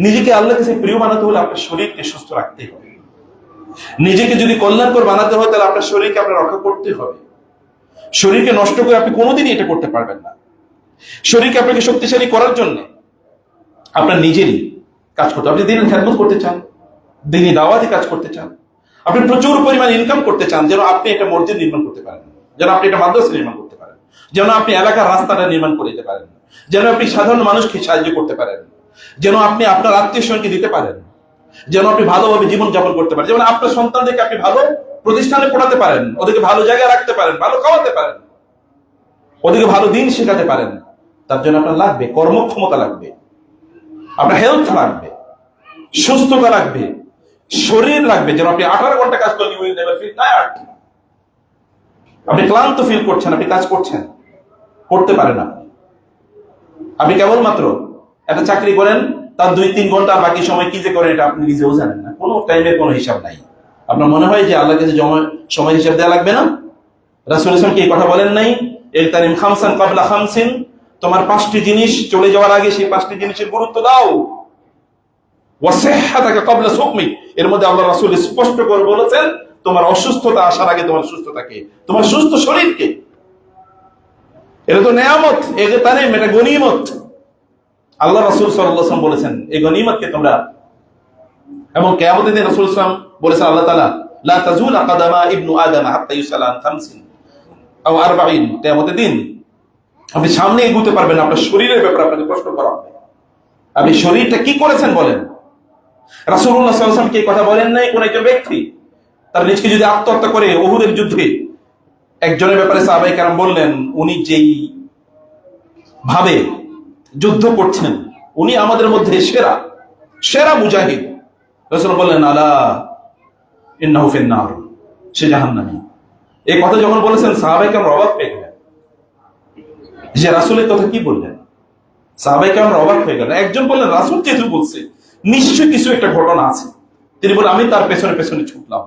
নিজেকে আল্লাহর কাছে প্রিয় বানাতে হলে আপনার শরীরকে সুস্থ রাখতে হবে। নিজেকে যদি কল্যাণকর বানাতে হয়, তাহলে আপনার শরীরকে আপনার রক্ষা করতে হবে। শরীরকে নষ্ট করে আপনি কোনোদিনই এটা করতে পারবেন না। শরীরকে আপনাকে শক্তিশালী করার জন্য আপনার নিজেরই কাজ করতে, আপনি দিনের খেদমত করতে চান, দিনী দাওয়াতি কাজ করতে চান, আপনি প্রচুর পরিমাণ ইনকাম করতে চান, যেন আপনি একটা মসজিদ নির্মাণ করতে পারেন, যেন আপনি একটা মাদ্রাসা নির্মাণ করতে পারেন, যেন আপনি এলাকার রাস্তাটা নির্মাণ করে দিতে পারেন, যেন আপনি সাধারণ মানুষকে সাহায্য করতে পারেন, যেন আপনি আপনার আত্মীয় স্বজনকে দিতে পারেন, যেন আপনি ভালোভাবে জীবন যাপন করতে পারেন, যেমন আপনার সন্তানদেরকে আপনি ভালো প্রতিষ্ঠানে পড়াতে পারেন, ওদেরকে ভালো জায়গায় রাখতে পারেন, ভালো খাওয়াতে পারেন, ওদেরকে ভালো দিন শেখাতে পারেন। তার জন্য আপনার লাগবে কর্মক্ষমতা, লাগবে আপনার হেলথ লাগবে, সুস্থতা লাগবে, শরীর লাগবে, যেন আপনি 18 ঘন্টা কাজ করেন, you will never feel tired. আপনি ক্লান্ত ফিল করছেন, আপনি কাজ করছেন, করতে পারেন না। আপনি কেবলমাত্র একটা চাকরি করেন, তার 2-3 ঘন্টা, বাকি সময় কি যে করেন এটা আপনি নিজেও জানেন না, কোনো টাইমের কোনো হিসাব নাই। আপনার মনে হয় যে আল্লাহর কাছে সময় হিসাব দেওয়া লাগবে না? রাসূল সাল্লাল্লাহু আলাইহি ওয়াসাল্লাম কি এই কথা বলেন নাই? ইলতানিম খামসান ক্বাবলা খামসিন, তোমার 5টি জিনিস চলে যাওয়ার আগে সেই 5টি জিনিসের গুরুত্ব দাও। ওয়াসিহহাতাকা ক্বাবলা সুকমিক, এর মধ্যে আল্লাহ রাসূল স্পষ্ট করে বলেছেন তোমার অসুস্থতা আসার আগে তোমার সুস্থতাকে, তোমার সুস্থ শরীরকে। এটা তো নেয়ামত, ইগতানিম, এটা গনিমত। আল্লাহ রাসূল সাল্লাল্লাহু আলাইহি ওয়াসাল্লাম বলেছেন এই গনিমতকে তোমরা, এবং কিয়ামতের দিন রাসূল সাল্লাল্লাহু আলাইহি ওয়াসাল্লাম বলেছেন আল্লাহ তাআলা লা তাজুলা কাদামা ইবনু আদম হাত্তা ইউসালা আন খামসিন আও 40, কিয়ামতের দিন আপনি সামনে এগোতে পারবেন না, আপনার শরীরের ব্যাপারে আপনাকে প্রশ্ন করা হবে। আপনি শরীরটা কি করেছেন বলেন। রাসূলুল্লাহ সাল্লাল্লাহু আলাইহি ওয়াসাল্লাম কি এই কথা বলেন নাই? কোন একজন ব্যক্তি তার নিজকে যদি আত্মহত্যা করে উহুদের যুদ্ধে, একজনের ব্যাপারে সাহাবায়ে কেরাম বললেন উনি যেই ভাবে যুদ্ধ করছেন উনি আমাদের মধ্যে সেরা সেরা মুজাহিদ। রাসূল বললেন আলা ইন্নাহু ফিন-নার, সে জাহান্নামী। এই কথা যখন বলেছেন সাহাবায়ে কেরাম অবাক হয়ে গেলেন যে রাসূলের কথা কি বললেন। সাহাবায়ে কেরাম অবাক হয়ে গেলেন। একজন বললেন রাসূল যেহেতু বলছে নিশ্চয়ই কিছু একটা ঘটনা আছে। তিনি বলেন আমি তার পেছনে পেছনে ছুটলাম,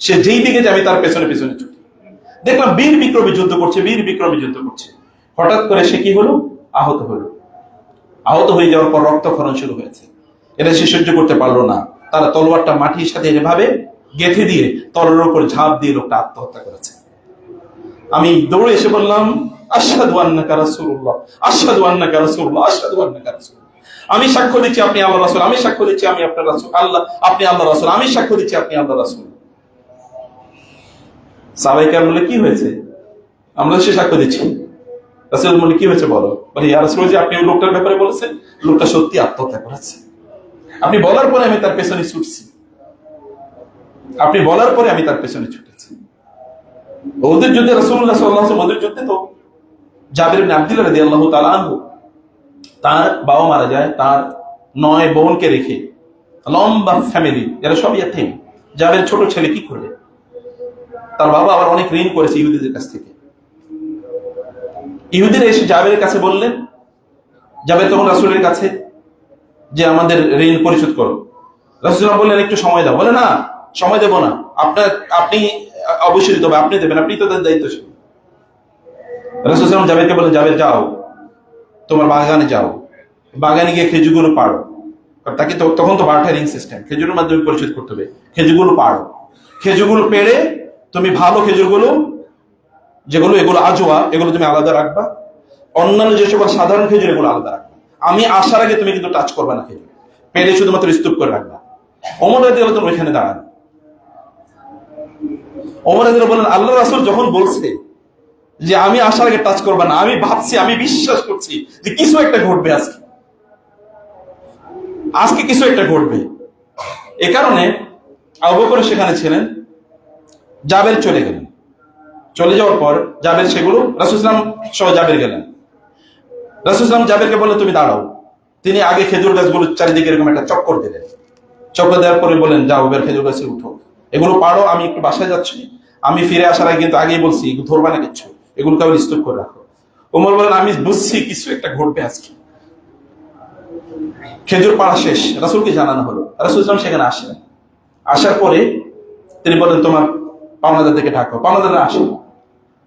সে যেই দিকে যায় আমি তার পেছনে পেছনে ছুটি, দেখলাম বীর বিক্রমী যুদ্ধ করছে, বীর বিক্রমী যুদ্ধ করছে। হঠাৎ করে সে কি হলো? আহত হলো। আহত হয়ে যাওয়ার পর রক্তক্ষরণ শুরু হয়েছে। এটা সে সহ্য করতে পারলো না, তারা তলোয়ারটা মাটির সাথে এভাবে গেঁথে দিয়ে তলোয়ারের উপর ঝাঁপ দিয়ে লোকটা আত্মহত্যা করেছে। আমি দৌড়ে এসে বললাম আশহাদু আন্নাকা রাসূলুল্লাহ, আশহাদু আন্নাকা রাসূলুল্লাহ, আশহাদু আন্নাকা রাসূলুল্লাহ। আমি সাক্ষ্য দিচ্ছি আপনি আল্লাহর রাসূল, আমি সাক্ষ্য দিচ্ছি আমি আপনার রাসূল, আল্লাহ আপনি আল্লাহর রাসূল, আমি সাক্ষ্য দিচ্ছি আপনি আল্লাহর রাসূল। সাহাবায়ে কেরাম বলে কি হয়েছে? আমরা সে সাক্ষ্য দিচ্ছি। রাসূল বলে কি হয়েছে বলো? বলে ইয়া রাসূল, যে আপনি ওই লোকটার ব্যাপারে বলেছেন, লোকটা সত্যি আত্মহত্যা করেছে। আপনি বলার পরে আমি তার পেছনে ছুটছি, আপনি বলার পরে আমি তার পেছনে ছুটেছি। ওদের যুদ্ধে রাসূলুল্লাহ সাল্লাল্লাহু আলাইহি ওয়াসাল্লাম, ওদের যুদ্ধে তো জাবির ইবনে আব্দুল্লাহ রাদিয়াল্লাহু তাআলা আনহু, তার বাবা মারা যায়, তার 9 বোনকে রেখে, লম্বা ফ্যামিলি, এরা সব ইয়াতীম। জাবির ছোট ছেলে কি করবে? তার বাবা আবার অনেক ঋণ করেছে ইহুদিদের কাছ থেকে। ইহুদিরা এসে জাবিরের কাছে বললেন, জাবির তখন রাসূলের কাছে যে আমাদের ঋণ পরিশোধ করো। রাসূল বললেন একটু সময় দাও। বলে না, সময় দেব না, আপনি অবশ্যই দিতে হবে, আপনি দেবেন, আপনি তো তাদের দায়িত্বশীল। রাসূল জাবিরকে বললেন জাবির যাও, তোমার বাগানে যাও, বাগানে গিয়ে খেজুরগুলো পাড়ো। তাকে তো তখন তো বার্টারিং সিস্টেম, খেজুরের মাধ্যমে পরিশোধ করতে হবে। খেজুরগুলো পাড়ো, খেজুরগুলো পেড়ে তুমি ভালো খেজুরগুলো যেগুলো এগুলো আজোয়া, এগুলো তুমি আলাদা রাখবা, অন্যান্য যে সকল সাধারণ খেজুর এগুলো আলাদা রাখবা। আমি আসার আগে তুমি কিন্তু টাচ করবে না, খেজুর পেড়ে শুধুমাত্র স্তূপ করে রাখবা। ওমর রাদিয়াল্লাহু তাআলা ওইখানে দাঁড়ান। ওমর রাদিয়াল্লাহু বলেন আল্লাহ রাসূল যখন বলছে যে আমি আসার আগে টাচ করবে না, আমি ভাবছি, আমি বিশ্বাস করছি যে কিছু একটা ঘটবে আজকে কিছু একটা ঘটবে। এ কারণে আবু বকর সেখানে ছিলেন। জাবের চলে গেলেন। চলে যাওয়ার পর জাবের সেগুলো রাসূল সাল্লাল্লাহু আলাইহি ওয়াসাল্লাম সহ জাবের গেলেন। রাসূল সাল্লাল্লাহু আলাইহি ওয়াসাল্লাম জাবেরকে বললেন তুমি দাঁড়াও। তিনি আগে খেজুর গাছগুলো চারিদিকে এরকম একটা চক্কর দিলেন। চক্কর দেওয়ার পরে বলেন যাও, এবার খেজুর গাছে উঠো, এগুলো পাড়ো, আমি একটু বাসায় যাচ্ছি, আমি ফিরে আসার আগে কিন্তু আগেই বলছি ধরবা না কিচ্ছু, এগুলো কেবল স্তূপ করে রাখো। ওমর বলেন আমি বুঝছি কিছু একটা ঘটবে আজকে। খেজুর পাড়া শেষ, রাসূলকে জানানো হলো। রাসূল সাল্লাল্লাহু আলাইহি ওয়াসাল্লাম সেখানে আসলেন। আসার পরে তিনি বলেন তোমার পাওনাদার থেকে ডাকো। পাওনাদাররা আসে।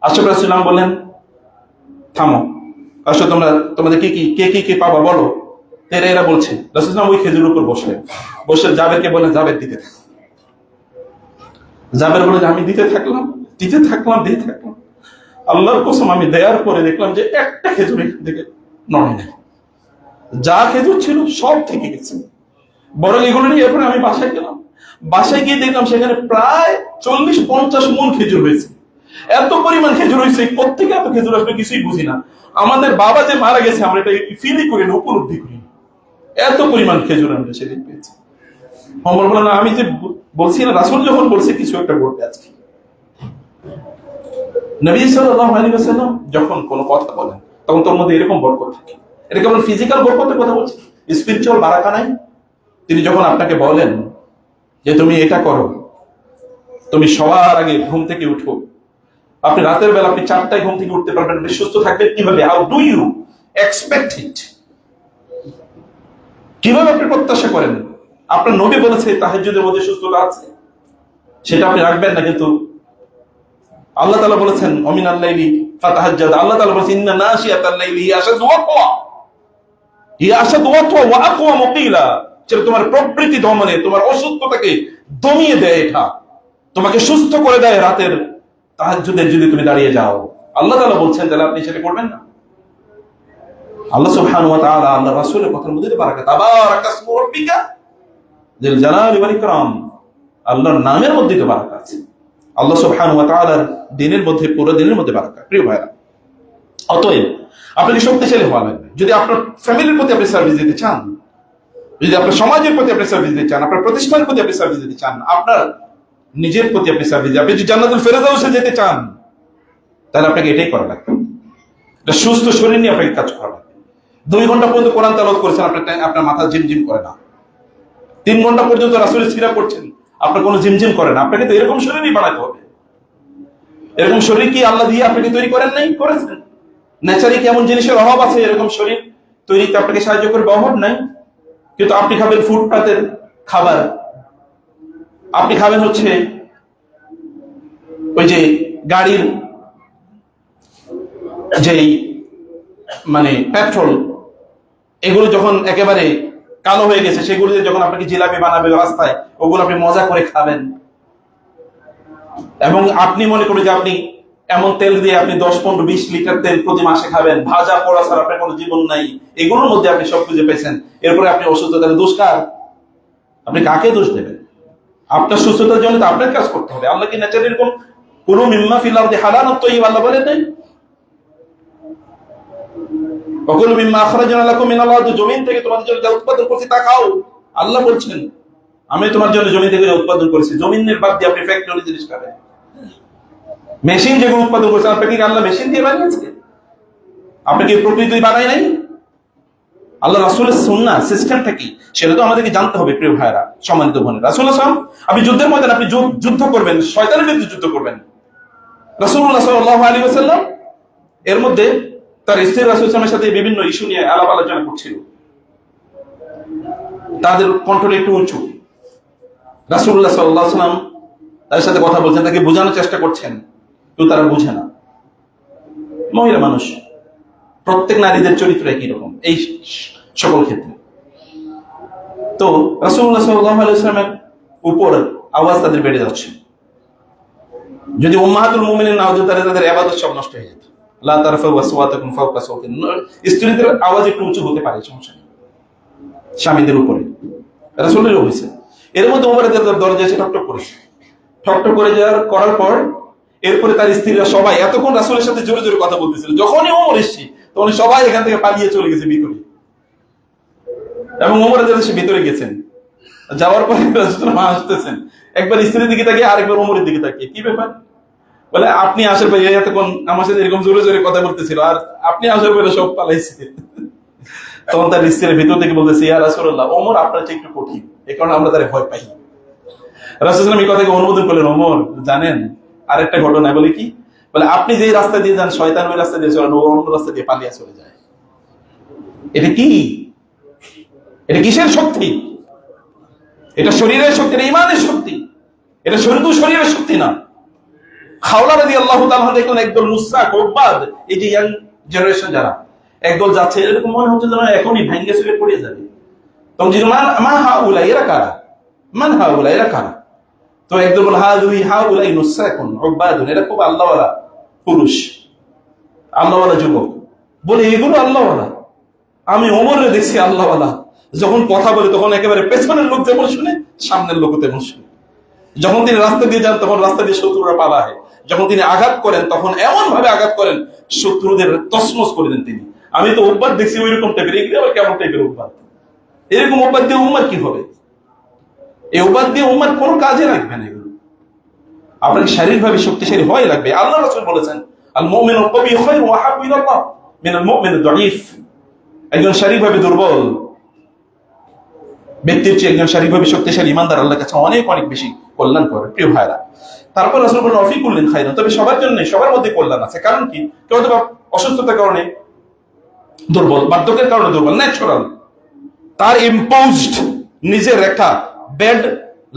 আশরাফ রাসূল সাল্লাল্লাহু আলাইহি বললেন থামো, আসো তোমরা, তোমাদের কে পাবা বলো। এরা বলছে। রাসূল সাল্লাল্লাহু আলাইহি ওয়াসাল্লাম ওই খেজুরের উপর বসলেন। বসে জাবেরকে বললেন জাবের দিতে থাকো। জাবের বলে যে আমি দিতে থাকলাম। আল্লাহর কসম আমি দেওয়ার পরে দেখলাম যে একটা খেজুর এখান থেকে নড়ে নাই, যা খেজুর ছিল সব থেকে গেছে। বরং এগুলো নিয়ে এরপরে আমি বাসায় গেলাম। বাসায় গিয়ে দেখলাম সেখানে প্রায় 40-50 মণ খেজুর হয়েছে। এত পরিমাণ খেজুর হয়েছে, কোত্থেকে এত খেজুর আসবে কিছুই বুঝি না। আমাদের বাবা যে মারা গেছে আমরা এটা ফিলই করি না, উপলব্ধি করি না, এত পরিমাণ খেজুর আমরা সেদিন পেয়েছি। ওমর বলে না, আমি যে বলছি না, রাসূল যখন বলছে কিছু একটা ঘটবে আজকে। নবী সাল্লাল্লাহু আলাইহি ওয়াসাল্লাম যখন কোনো কথা বলেন তখন তোর মধ্যে এরকম বরকত থাকে। এটা কেবল ফিজিক্যাল বরকতের কথা বলছি, স্পিরিচুয়াল বারাকা নাই। তিনি যখন আপনাকে বলেন যে তুমি এটা করো, তুমি সবার আগে ঘুম থেকে উঠো, আপনি রাতের বেলা আপনি 4টায় ঘুম থেকে উঠতে পারবেন, আপনি সুস্থ থাকবেন কিভাবে? How do you expect it? কিভাবে আপনি প্রত্যাশা করেন? আপনার নবী বলেছে তাহাজ্জুদের মধ্যে সুস্থতা আছে, সেটা আপনি রাখবেন না। কিন্তু আল্লাহ তাআলা বলেছেন অমিনাল লাইলি ফাতাহাজ্জাদ, আল্লাহ তাআলা বলেছেন ইন্না নাশিয়াতাল লাইলি হিয়া আশাদু ওয়াতওয়া ওয়া আকওয়ামু কিলা। সেটা তোমার প্রবৃত্তি দমনে, তোমার অসুস্থতাকে দমিয়ে দেয়, এটা তোমাকে সুস্থ করে দেয় রাতের তাহাজ্জুদের যদি তুমি দাঁড়িয়ে যাও। আল্লাহ তাআলা বলছেন, তাহলে আপনি সেটা করবেন না? আল্লাহ সুবহানাহু ওয়া তাআলা আল্লাহ রাসূলের কথার মধ্যে বারাকা, তাবারাকা ইসমু রাব্বিকা যিল জালালি ওয়াল ইকরাম, আল্লাহর নামের মধ্যে তো বারাকা আছে। আল্লাহ সুবহানাহু ওয়া তাআলার দিনের মধ্যে, পুরো দিনের মধ্যে বারাকা। প্রিয় ভাইরা, অতএব আপনাকে শক্তিশালী হওয়া লাগবে। যদি আপনার ফ্যামিলির প্রতি আপনি সার্ভিস দিতে চান, যদি আপনার সমাজের প্রতি আপনি সার্ভিস দিতে চান, আপনার প্রতিষ্ঠানের প্রতি আপনি সার্ভিস দিতে চান, আপনার নিজের প্রতি আপনি সার্ভিস দিতে, আপনি যদি জান্নাতুল ফেরদাউসে যেতে চান, তাহলে আপনাকে এটাই করা লাগবে। একটা সুস্থ শরীর নিয়ে আপনাকে কাজ করা লাগবে। 2 ঘন্টা পর্যন্ত কোরআন তেলাওয়াত করেছেন, আপনার মাথা ঝিমঝিম করে না। 3 ঘন্টা পর্যন্ত রাসূলের সিরাত পড়ছেন, আপনার কোনো ঝিমঝিম করে না। আপনাকে তো এরকম শরীরই বানাতে হবে। এরকম শরীর কি আল্লাহ দিয়ে আপনাকে তৈরি করেন নাই? করেছেন। ন্যাচারালি কেমন জিনিসের অভাব আছে, এরকম শরীর তৈরিতে আপনাকে সাহায্য করবে, অভাব নাই। কিন্তু আপনি খাবেন ফুটপাতের খাবার, আপনি খাবেন হচ্ছে ওই যে গাড়ির যেই মানে পেট্রোল, এগুলো যখন একেবারে কালো হয়ে গেছে, সেগুলো যখন আপনাকে জিলাপি বানাবে রাস্তায়, ওগুলো আপনি মজা করে খাবেন। এবং আপনি মনে করেন যে আপনি এমন তেল দিয়ে আপনি 10-15-20 লিটার তেল প্রতি মাসে খাবেন, ভাজা পোড়া ছাড়া আপনার কোনো জীবন নাই, এগুলোর মধ্যে আপনি সব খুঁজে পেয়েছেন। এরপরে আপনি অসুস্থতার দোষ কার? আপনি কাকে দোষ দেবেন? আপনার সুস্থতার জন্য তো আপনার কাজ করতে হবে। আল্লাহ কি ন্যাচারালি এরকম কুলু মিম্মা ফিল আরদি হালালাত তাইয়্যিবা আল্লাহ বলেন নাই? ওয়াকুলু মিম্মা আখরাজনা লাকুম মিনাল আরদি, জমিন থেকে তোমাদের জন্য যা উৎপাদন করছি তা খাও। আল্লাহ বলছেন আমি তোমার জন্য জমি থেকে উৎপাদন করেছি। জমিনের বাদ দিয়ে আপনি ফ্যাক্টরি জিনিস খাবেন, মেশিন যেগুলো উৎপাদন করছে, আপনাকে কি আল্লাহ মেশিন দিয়ে বানিয়েছে? আপনাকে প্রকৃতি বানায় নাই? আল্লাহ রাসূলের সুন্নাহ সিস্টেমটা কি সেটা তো আমাদেরকে জানতে হবে। প্রিয় ভাইরা, সম্মানিত বোনেরা, রাসূলুল্লাহ সাল্লাল্লাহু আলাইহি ওয়াসাল্লাম, আপনি যুদ্ধের ময়দানে আপনি যুদ্ধ করবেন, শয়তানের বিরুদ্ধে যুদ্ধ করবেন। রাসূলুল্লাহ সাল্লাল্লাহু আলাইহি ওয়াসাল্লাম এর মধ্যে তার স্ত্রী রাসূল সাল্লাল্লাহু আলাইহি ওয়াসাল্লামের সাথে বিভিন্ন ইস্যু নিয়ে আলাপ আলোচনা করছিল। তাদের কণ্ঠটা একটু উঁচু। রাসূলুল্লাহ সাল্লাল্লাহু আলাইহি ওয়াসাল্লাম তাদের সাথে কথা বলছেন, তাকে বোঝানোর চেষ্টা করছেন, কিন্তু তারা বুঝে না। মহিলা মানুষ, প্রত্যেক নারীদের চরিত্র একই রকম এই সকল ক্ষেত্রে। তো রাসূলুল্লাহ সাল্লাল্লাহু আলাইহি ওয়াসাল্লামের উপর আওয়াজ তাদের বেড়ে যাচ্ছে। যদি উম্মাহাতুল মুমিনিন না হতো তাহলে তাদের ইবাদত সব নষ্ট হয়ে যেত। লা তারফাউ আসওয়াতাকুম ফাওকা সাওতিন, স্ত্রীদের আওয়াজ একটু উঁচু হতে পারে, সমস্যা নেই স্বামীদের উপরে। রাসূলেরও হয়েছে। এর মধ্যে ওমরের দরজা এসে ঠকঠক করেছে। ঠকঠক করে করার পর এরপরে তার স্ত্রীরা সবাই এতক্ষণ রাসূলের সাথে জোরে জোরে কথা বলতেছিল, যখনই ওমর এসেছে তখন সবাই এখান থেকে পালিয়ে চলে গেছে ভিতরে। এবং ওমরের সে ভিতরে গেছেন, যাওয়ার পরে রাসূলুল্লাহ আসতেছেন, একবার স্ত্রীর দিকে তাকিয়ে আরেকবার ওমরের দিকে তাকিয়ে, কি ব্যাপার? বলে আপনি আসার পরে এতক্ষণ আমার সাথে এরকম জোরে জোরে কথা বলতেছিল, আর আপনি আসার পরে সব পালাইছে। তখন তার স্ত্রীর ভিতর থেকে বলতেছে, ইয়া রাসূলুল্লাহ, ওমর আপনার চেয়ে একটু কঠিন, এই কারণে আমরা তারে ভয় পাই। রাসূলুল্লাহ এই কথাকে অনুমোদন করলেন। ওমর জানেন আরেকটা ঘটনা, বলে কি? বলে আপনি যে রাস্তা দিয়ে যান, শয়তান ওই রাস্তা দিয়ে চলে, ও অন্য রাস্তা দিয়ে পালিয়ে চলে যায়। এটা কি? এটা কিসের শক্তি? এটা শরীরের শক্তি, এটা ঈমানের শক্তি, এটা শুধু শরীরের শক্তি না। খাওলা রাদিয়াল্লাহু তাআলা দেখলেন একদল মুসতাক উবাদ, এই যে ইয়াং জেনারেশন যারা একদল যাচ্ছে, এরকম মনে হচ্ছে যেন এখনই ভাঙ্গে চলে পড়ে যাবে। তখন জিজ্ঞেস মান হাউলা, এরা কারা? মান হাউলা, এরা কারা? তো একদল বলে হাউলাই মুসতাকুন উবাদুন, এরা খুব আল্লাহওয়ালা পুরুষ, আল্লাহওয়ালা যুবক। বলে এগুলো আল্লাহওয়ালা? আমি ওমরে দেখছি আল্লাহওয়ালা, যখন কথা বলে তখন একেবারে পেছনের লোক যেমন শুনে, সামনের লোক তেমন শুনে। যখন তিনি রাস্তা দিয়ে যান তখন রাস্তা দিয়ে শত্রুরা পালায়, যখন তিনি আঘাত করেন তখন এমন ভাবে আঘাত করেন শত্রুদের তছনছ করে দেন তিনি। আমি তো উম্মাদ দেখছি ওইরকম টাইপের, এগুলো আবার কেমন টাইপের উম্মাদ? এরকম উম্মাদ দিয়ে উম্মাদ কি হবে? এই উম্মাদ দিয়ে উম্মাদ কোনো কাজে লাগবে না। এগুলো আপনাকে শারীরিকভাবে শক্তিশালী হওয়াই লাগবে। আল্লাহ রাসূল বলেছেন, আল মুমিনুল কবি খায়রুন ওয়া আহাব্বু ইলাল্লাহ মিনাল মুমিনিদ দাঈফ। একজন শারীরিকভাবে দুর্বল ব্যক্তির চেয়ে একজন শারীরিকভাবে শক্তিশালী ইমানদার আল্লাহর কাছে অনেক অনেক বেশি কল্যাণ করে। প্রিয় ভাইরা, তারপর রাসূল বলেন ওয়া ফি কুল্লিন খায়রুন, তবে সবার জন্য, সবার মধ্যে কল্যাণ আছে। কারণ কি? কেউ তো অসুস্থতার কারণে দুর্বল, বার্ধক্যের কারণে দুর্বল, ন্যাচারাল, তার ইম্পোজড নিজের একটা ব্যাড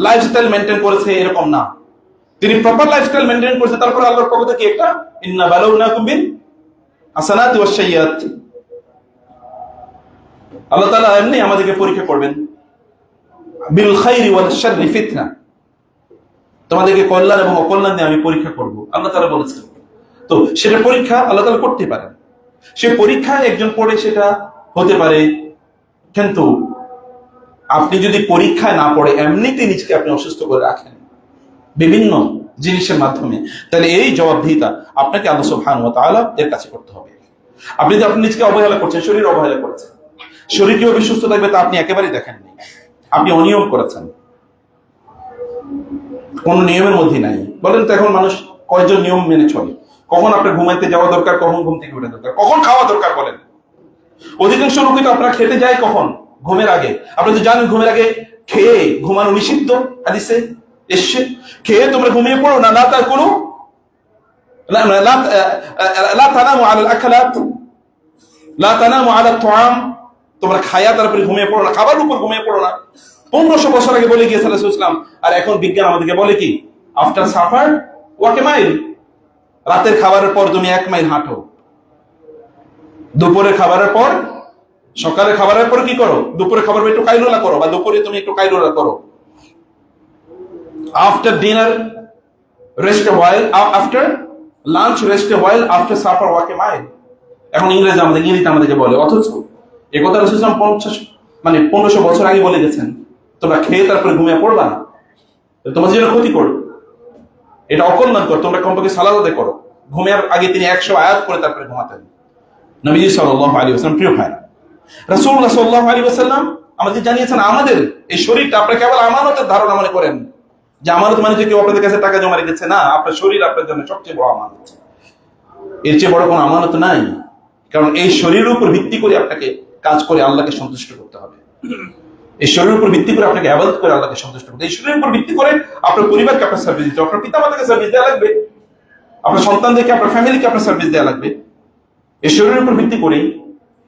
লাইফস্টাইল মেনটেন করেছে এরকম না, তিনি প্রপার লাইফস্টাইল মেনটেন করেছে। তারপর আল্লাহর পক্ষ থেকে একটা ইন্না বালাউনাকুম বিল হাসানাতি ওয়াস সাইয়্যাত, আল্লাহ তাআলা এমনি আমাদেরকে পরীক্ষা করবেন। বিল খাইরি ওয়াল শাররি ফিতনা, তোমাদেরকে কল্যাণ এবং অকল্যাণ দিয়ে আমি পরীক্ষা করব, আল্লাহ তাআলা বলেছেন। তো সেটা পরীক্ষা আল্লাহ তাআলা করতে পারেন। সে পরীক্ষায় একজন পড়ে সেটা হতে পারে, কিন্তু আপনি যদি পরীক্ষায় না পড়ে এমনিতে নিজকে আপনি অসুস্থ করে রাখেন বিভিন্ন জিনিসের মাধ্যমে, তাহলে এই জবাবদিহিতা আপনাকে আল্লাহ সুবহানাহু ওয়া তাআলা এর কাছে করতে হবে। আপনি যদি আপনি নিজকে অবহেলা করছেন, শরীর অবহেলা করেছেন, শরীর কিভাবে সুস্থ থাকবে তা আপনি একেবারেই দেখেননি, আপনি অনিয়ম করেছেন, কোন নিয়মের মধ্যে নাই। বলেন তো এখন মানুষ কয়জন নিয়ম মেনে চলে? কখন আপনার ঘুমাইতে যাওয়া দরকার, কখন ঘুম থেকে ওঠা দরকার, কখন খাওয়া দরকার? বলেন, অধিকাংশ লোকই তো আপনারা খেতে যায় কখন? ঘুমের আগে। আপনি তো জানেন ঘুমের আগে খেয়ে ঘুমানো নিষিদ্ধ, হাদিসে এসছে। খেয়ে তোমরা ঘুমিয়ে পড়ো না, লা তাকুলু লা তানামু আলাল আকালাত লা তানামু আলা তুআম, তোমরা খায়া তারপরে ঘুমিয়ে পড়ো না, খাবার উপর ঘুমিয়ে পড়ো না। 1500 বছর আগে বলে গিয়েছে রাসূলুল্লাহ সাল্লাল্লাহু আলাইহি ওয়াসাল্লাম। আর এখন বিজ্ঞান আমাদেরকে বলে কি? After suffer walk a mile, রাতের খাবারের পর তুমি 1 মাইল হাঁটো। দুপুরের খাবারের পর, সকালের খাবারের পর কি করো? দুপুরে খাবার একটু কাইলুলা করো, বা দুপুরে তুমি একটু কাইলুলা করো। After dinner rest a while, after lunch rest a while, after suffer walk a mile. এখন ইংরেজি আমাদেরকে বলে, অথচ এই কথা রাসূলুল্লাহ 1500 বছর আগে বলে গেছেন, তোমরা খেয়ে তারপরে ঘুমিয়ে পড়বা না, তোমাদের জন্য ক্ষতি করো, এটা অকল্যাণ করো। তোমরা কমপক্ষে সালাত আদায় করো। ঘুমের আগে তিনি 100 আয়াত করে তারপরে ঘুমাতেন নবীজি সাল্লাল্লাহু আলাইহি ওয়াসাল্লাম। প্রিয় ভাইরা, রাসূলুল্লাহ সাল্লাল্লাহু আলাইহি ওয়াসাল্লাম আমাদের জানিয়েছেন আমাদের এই শরীরটা আপনারা কেবল আমানতের ধারণা মনে করেন, যে আমানত মানে যে কেউ আপনাদের কাছে টাকা জমা রেখেছে। না, আপনার শরীর আপনার জন্য সবচেয়ে বড় আমানত, এর চেয়ে বড় কোনো আমানত নাই। কারণ এই শরীরের উপর ভিত্তি করে আপনাকে কাজ করে আল্লাহকে সন্তুষ্ট করতে হবে। এই শরীরের উপর ভিত্তি করে আপনাকে ইবাদত করে আল্লাহকে সন্তুষ্ট করতে হবে। এই শরীরের উপর ভিত্তি করে আপনার পরিবারকে আপনার সার্ভিস দিতে হবে, আপনার পিতামাতাকে সার্ভিস দেওয়া লাগবে, আপনার সন্তানদেরকে, আপনার ফ্যামিলিকে আপনার সার্ভিস দেওয়া লাগবে। এই শরীরের উপর ভিত্তি করেই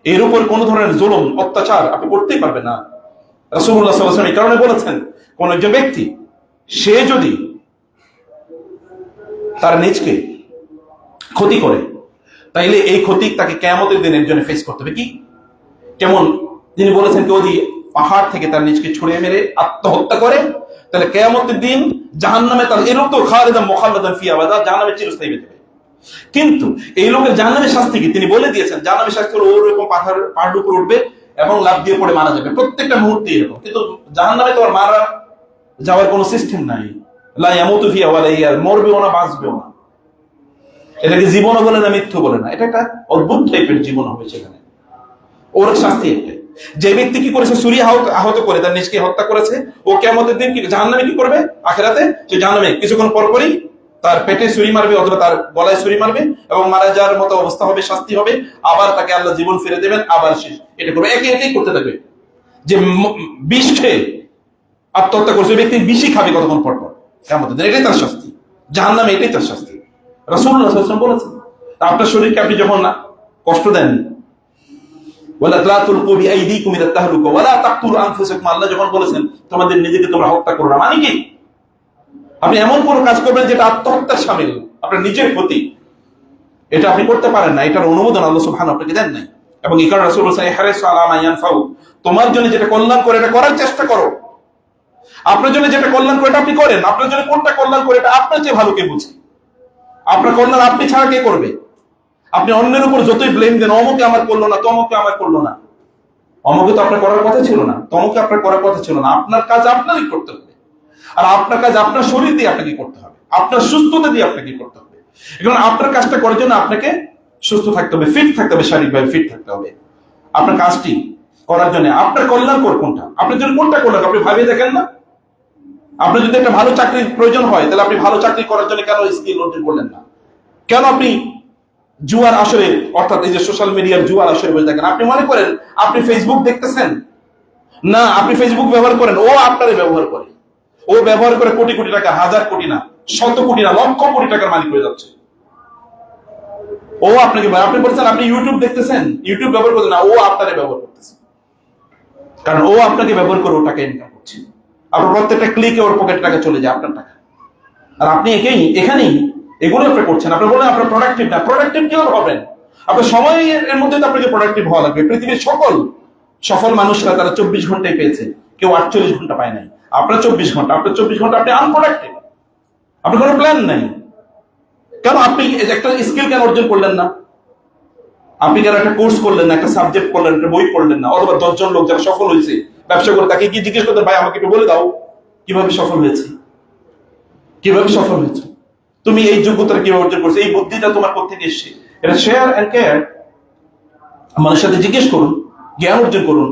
এর উপর কোন ধরনের জুলুম, অত্যাচার আপনি করতেই পারবেন না। রাসূলুল্লাহ সাল্লাল্লাহু আলাইহি ওয়াসাল্লাম এই কারণে বলেছেন, কোন একজন ব্যক্তি সে যদি তার নিজকে ক্ষতি করে, তাইলে এই ক্ষতি তাকে কিয়ামতের দিন একজনে ফেস করতে হবে। কি কেমন? তিনি বলেছেন, কেউ যদি পাহাড় থেকে তার নিজকে ছুঁড়ে মেরে আত্মহত্যা করে, তাহলে কিয়ামতের দিন জাহান্নামে তার এরকম তো খালিদান মুখাল্লাদান ফিহা আবাদা, জাহান্নামে চিরস্থায়ী হয়ে যাবে। কিন্তু এই লোকের জাহান্নামের শাস্তি কি? তিনি বলে দিয়েছেন, জাহান্নামের শাস্তি হলো ওর এরকম পাহাড়ের উপর উঠবে এবং লাফ দিয়ে পড়ে মারা যাবে প্রত্যেকটা মুহূর্তে এরকম। কিন্তু জাহান্নামে তো আর মারা যাওয়ার কোনো সিস্টেম নাই, লা ইয়ামুতু ফিহা ওয়া লা ইয়াহয়া, মরবেও না বাঁচবেও না। এটাকে জীবনও বলে না, মৃত্যু বলে না, এটা একটা অদ্ভুত টাইপের জীবন হবে সেখানে। ওর শাস্তি একটা। যে ব্যক্তি কি করেছে, ছুরি আহত করে তার নিজকে হত্যা করেছে, ও কিয়ামতের দিন কি জাহান্নামে কি করবে? আখিরাতে সে জাহান্নামে কিছুক্ষণ পরপরই তার পেটে ছুরি মারবে অথবা তার গলায় ছুরি মারবে এবং মারা যাওয়ার মতো অবস্থা হবে, শাস্তি হবে। আবার তাকে আল্লাহ জীবন ফিরে দেবেন, আবার শেষ। এটা করবে, একে একেই করতে থাকবে। যে বিষ খেয়ে আত্মহত্যা করছে, ব্যক্তি বিষই খাবে কতক্ষণ পর পর কিয়ামতের দিন, এটাই তার শাস্তি। জাহান্নামে এটাই তার শাস্তি। রাসূলুল্লাহ সাল্লাল্লাহু আলাইহি ওয়াসাল্লাম বলেছেন, আপনার শরীরকে আপনি যখন কষ্ট দেন, ওয়ালা তাতুলকু বিআইদিকুম ইলা তাহলুকা ওয়ালা তাকতুলু আনফুসাকুম, আল্লাহ যখন বলেছেন তোমাদের নিজেকে তোমরা হত্যা করো না, মানে কি? আপনি এমন কোন কাজ করবেন যেটা আত্মহত্যার শামিল, আপনার নিজের ক্ষতি, এটা আপনি করতে পারেন না। এটার অনুমোদন আল্লাহ সুবহানাহু আপনাকে দেন নাই। এবং এই কারণে রাসূলুল্লাহ সাল্লাল্লাহু আলাইহি ওয়াসাল্লাম ইহরিসু আলা মা ইয়ানফাউ, তোমার জন্য যেটা কল্যাণ করে এটা করার চেষ্টা করো। আপনার জন্য যেটা কল্যাণ করে এটা আপনি করেন। আপনার জন্য কোনটা কল্যাণ করে এটা আপনার চেয়ে ভালো কে বুঝে? আপনার কল্যাণ আপনি ছাড়া কে করবে? আপনি অন্যের উপর যতই ব্লেম দেন, অমুকে আমার করলো না, তমুকে আমার করলো না, অমুকে তো আপনার করার কথা ছিল না, তমুকে আপনার করার কথা ছিল না। আপনার কাজ আপনারই করতে হবে, আর আপনার কাজ আপনার শরীর দিয়ে আপনাকে করতে হবে, আপনার সুস্থতা দিয়ে আপনাকে করতে হবে। এখন আপনার কাজটা করার জন্য আপনাকে সুস্থ থাকতে হবে, ফিট থাকতে হবে, শারীরিকভাবে ফিট থাকতে হবে। আপনার কাজটি করার জন্য আপনার কল্যাণকর কোনটা, আপনার জন্য কোনটা কল্যাণ, আপনি ভাবিয়ে দেখেন না? আপনার যদি একটা ভালো চাকরির প্রয়োজন হয়, তাহলে আপনি ভালো চাকরি করার জন্য কেন স্কিল অর্জন করলেন না? কেন আপনি জুয়ার আসরে, অর্থাৎ এই যে সোশ্যাল মিডিয়ার জুয়ার আসরে বসে থাকেন? আপনি মনে করেন আপনি ফেসবুক দেখতেছেন না, আপনি ফেসবুক ব্যবহার করেন, ও আপনারে ব্যবহার করে, ও ব্যবহার করে কোটি কোটি টাকা, হাজার কোটি না, শত কোটি না, লক্ষ কোটি টাকার মালিক হয়ে যাচ্ছে। ও আপনাকে, আপনি বলছেন আপনি ইউটিউব দেখতেছেন, ইউটিউব ব্যবহার করছেন না, ও আপনারে ব্যবহার করতেছে, কারণ ও আপনাকে ব্যবহার করে ও টাকা ইনকাম করছে। আপনার প্রত্যেকটা ক্লিকে ওর পকেটে টাকা চলে যায়, আপনার টাকা। আর আপনি এখানেই এগুলো আপনি করছেন। আপনি বলেন আপনার প্রোডাক্টিভ না, প্রোডাক্টিভ কিভাবে হবেন? আপনার সময়ের মধ্যে তো আপনাকে প্রোডাক্টিভ হওয়া লাগবে। পৃথিবীর সকল সফল মানুষরা তারা 24 ঘন্টায় পেয়েছে, কেউ 48 ঘন্টা পায় নাই। আপনার 24 ঘন্টা, আপনার 24 ঘন্টা আপনি আনপ্রোডাক্টিভ, আপনার কোনো প্ল্যান নাই। কেন আপনি একটা স্কিল কেন অর্জন করলেন না? আপনি কেন একটা কোর্স করলেন না, একটা সাবজেক্ট করলেন, একটা বই পড়লেন না? অথবা 10 জন লোক যারা সফল হয়েছে ব্যবসা করে, তাকে কি জিজ্ঞেস করতেন, ভাই আমাকে একটু বলে দাও কিভাবে সফল হয়েছে, কিভাবে সফল হয়েছে, তুমি এই যোগ্যতাটা কিভাবে অর্জন করছো, এই বুদ্ধিটা তোমার কোথেকে এসছে? এটা শেয়ার এন্ড কেয়ার, মানুষের সাথে জিজ্ঞেস করুন, জ্ঞান অর্জন করুন।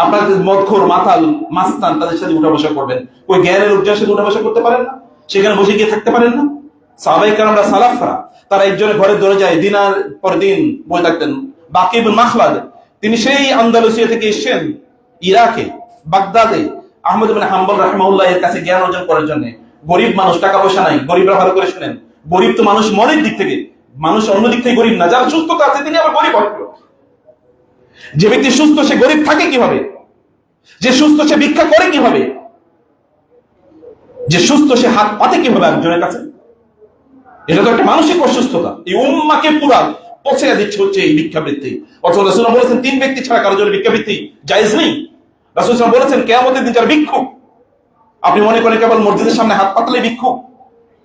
আপনার মদখোর, মাতাল, মাস্তান, তাদের সাথে উঠা বসা করবেন, ওই জ্ঞানের লোকজনের সাথে উঠা বসা করতে পারেন না? সেখানে বসে গিয়ে থাকতে পারেন না? সাহাবায়ে কেরামরা, সালাফরা, তারা একজনের ঘরের দরজায় দিনার পর দিন বসে থাকতেন। বাকি ইবনে মাখলাদ, তিনি সেই আন্দালুসিয়া থেকে এসেছেন ইরাকে, বাগদাদে, আহমদ ইবনে হাম্বল রাহিমাহুল্লাহ এর কাছে জ্ঞান অর্জন করার জন্য। গরিব মানুষ, টাকা পয়সা নাই, গরিবরা ভালো করে শুনেন, গরিব তো মানুষ মনের দিক থেকে, মানুষ অন্য দিক থেকে গরিব না, যার সুস্থতা আছে তিনি আবার গরিব হবেন। যে ব্যক্তি সুস্থ সে গরিব থাকে কিভাবে? যে সুস্থ সে ভিক্ষা করে কিভাবে? যে সুস্থ সে হাত পাতে কিভাবে একজনের কাছে? এটা তো একটা মানসিক অসুস্থতা। এই উম্মাকে পুরা পচে দিচ্ছে হচ্ছে এই ভিক্ষাবৃত্তি। অথবা রাসূলুল্লাহ বলেছেন 3 ব্যক্তি ছাড়া কারোর জন্য ভিক্ষাবৃত্তি জায়েজ নেই। রাসূলুল্লাহ বলেছেন কিয়ামতের দিন যারা ভিক্ষুক, আপনি মনে করেন কেবল মসজিদের সামনে হাত পাতলে ভিক্ষুক?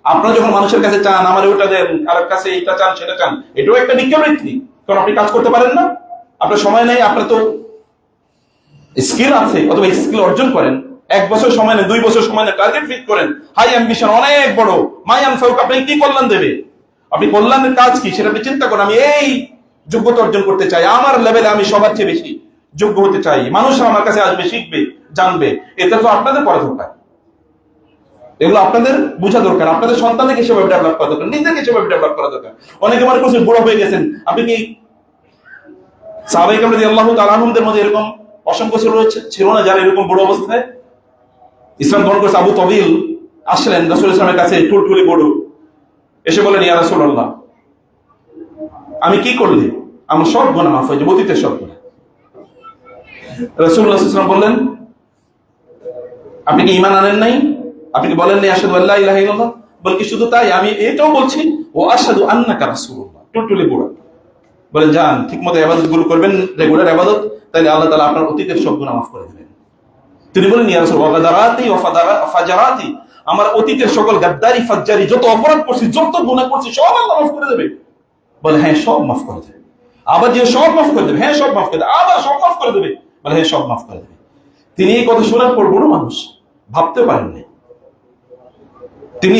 আপনারা যখন মানুষের কাছে চান, আমার ওটা দেন, কারোর কাছে এইটা চান সেটা চান, এটাও একটা ভিক্ষাবৃত্তি। কারণ আপনি কাজ করতে পারেন না, আপনার সময় নেই, আপনার তো স্কিল আছে, অথবা স্কিল অর্জন করেন। 1 বছর সময় নেই, 2 বছর সময় নেই, টার্গেট ফিক্স করেন, হাই অ্যাম্বিশন, অনেক বড়, মাই আনফাউক, আপনি কি কল্যাণ দেবে? আপনি কল্যাণের কাজ কি সেটা আপনি চিন্তা করেন। আমি এই যোগ্যতা অর্জন করতে চাই, আমার লেভেলে আমি সবার চেয়ে বেশি যোগ্য হতে চাই, মানুষ আমার কাছে আসবে, শিখবে, জানবে। এটা তো আপনাদের করা দরকার, এগুলো আপনাদের বোঝা দরকার, আপনাদের সন্তানকে সেভাবে ডেভেলপ করা দরকার, নিজেকে সেভাবে ডেভেলপ করা দরকার। অনেকে মনে করছেন বুড়ো হয়ে গেছেন, আপনি কি সাহাবায়ে কেরাম রাদিয়াল্লাহু তাআলা আনহুমদের মধ্যে এরকম অসংখ্য ছিল না যারা এরকম বুড়ো অবস্থায় ইসলাম গ্রহণ করেছে? আবু তবিল আসলেন রাসূল ইসলামের কাছে, টুলটুলি বুড়ো, এসে বলেন, ইয়া রাসূলুল্লাহ, আমি কি করলে আমার সব গুনাহ মাফ হয়ে যাবে, অতীতের সব গুনাহ? রাসূলুল্লাহ সাল্লাল্লাহু আলাইহি ওয়াসাল্লাম বললেন, আপনি কি ঈমান আনেন নাই? আপনি কি বলেন নাই আশহাদু আল্লা ইলাহা ইল্লাল্লাহ? বলকি শুধু তাই, আমি এটাও বলছি, ও আশহাদু আন্নাকা রাসূলুল্লাহ। টুলটুলি বুড়ো বলেন, যান ঠিকমতো ইবাদত গুলো করবেন, রেগুলার ইবাদত, তাহলে আল্লাহ তাআলা আপনার অতীতের সব গুনাহ মাফ করে দেবেন। তিনি বলেন, ইয়া রাসূল, ওয়া গাদারাতি ওয়া ফাজারাতি, আমার অতীতের সকল গাদ্দারি, ফাজ্জারি, যত অপরাধ করছি, যত গুনাহ করছি, সব আল্লাহ মাফ করে দেবে। বলে, হ্যাঁ সব মাফ করে দেবে। আবার যে সব মাফ করে দেবে, হ্যাঁ সব মাফ করে দেবে। আবার সব মাফ করে দেবে, বলে হ্যাঁ সব মাফ করে দেবে। তিনি এই কথা শোনার পর বুড়ো মানুষ, ভাবতে পারেননি। তিনি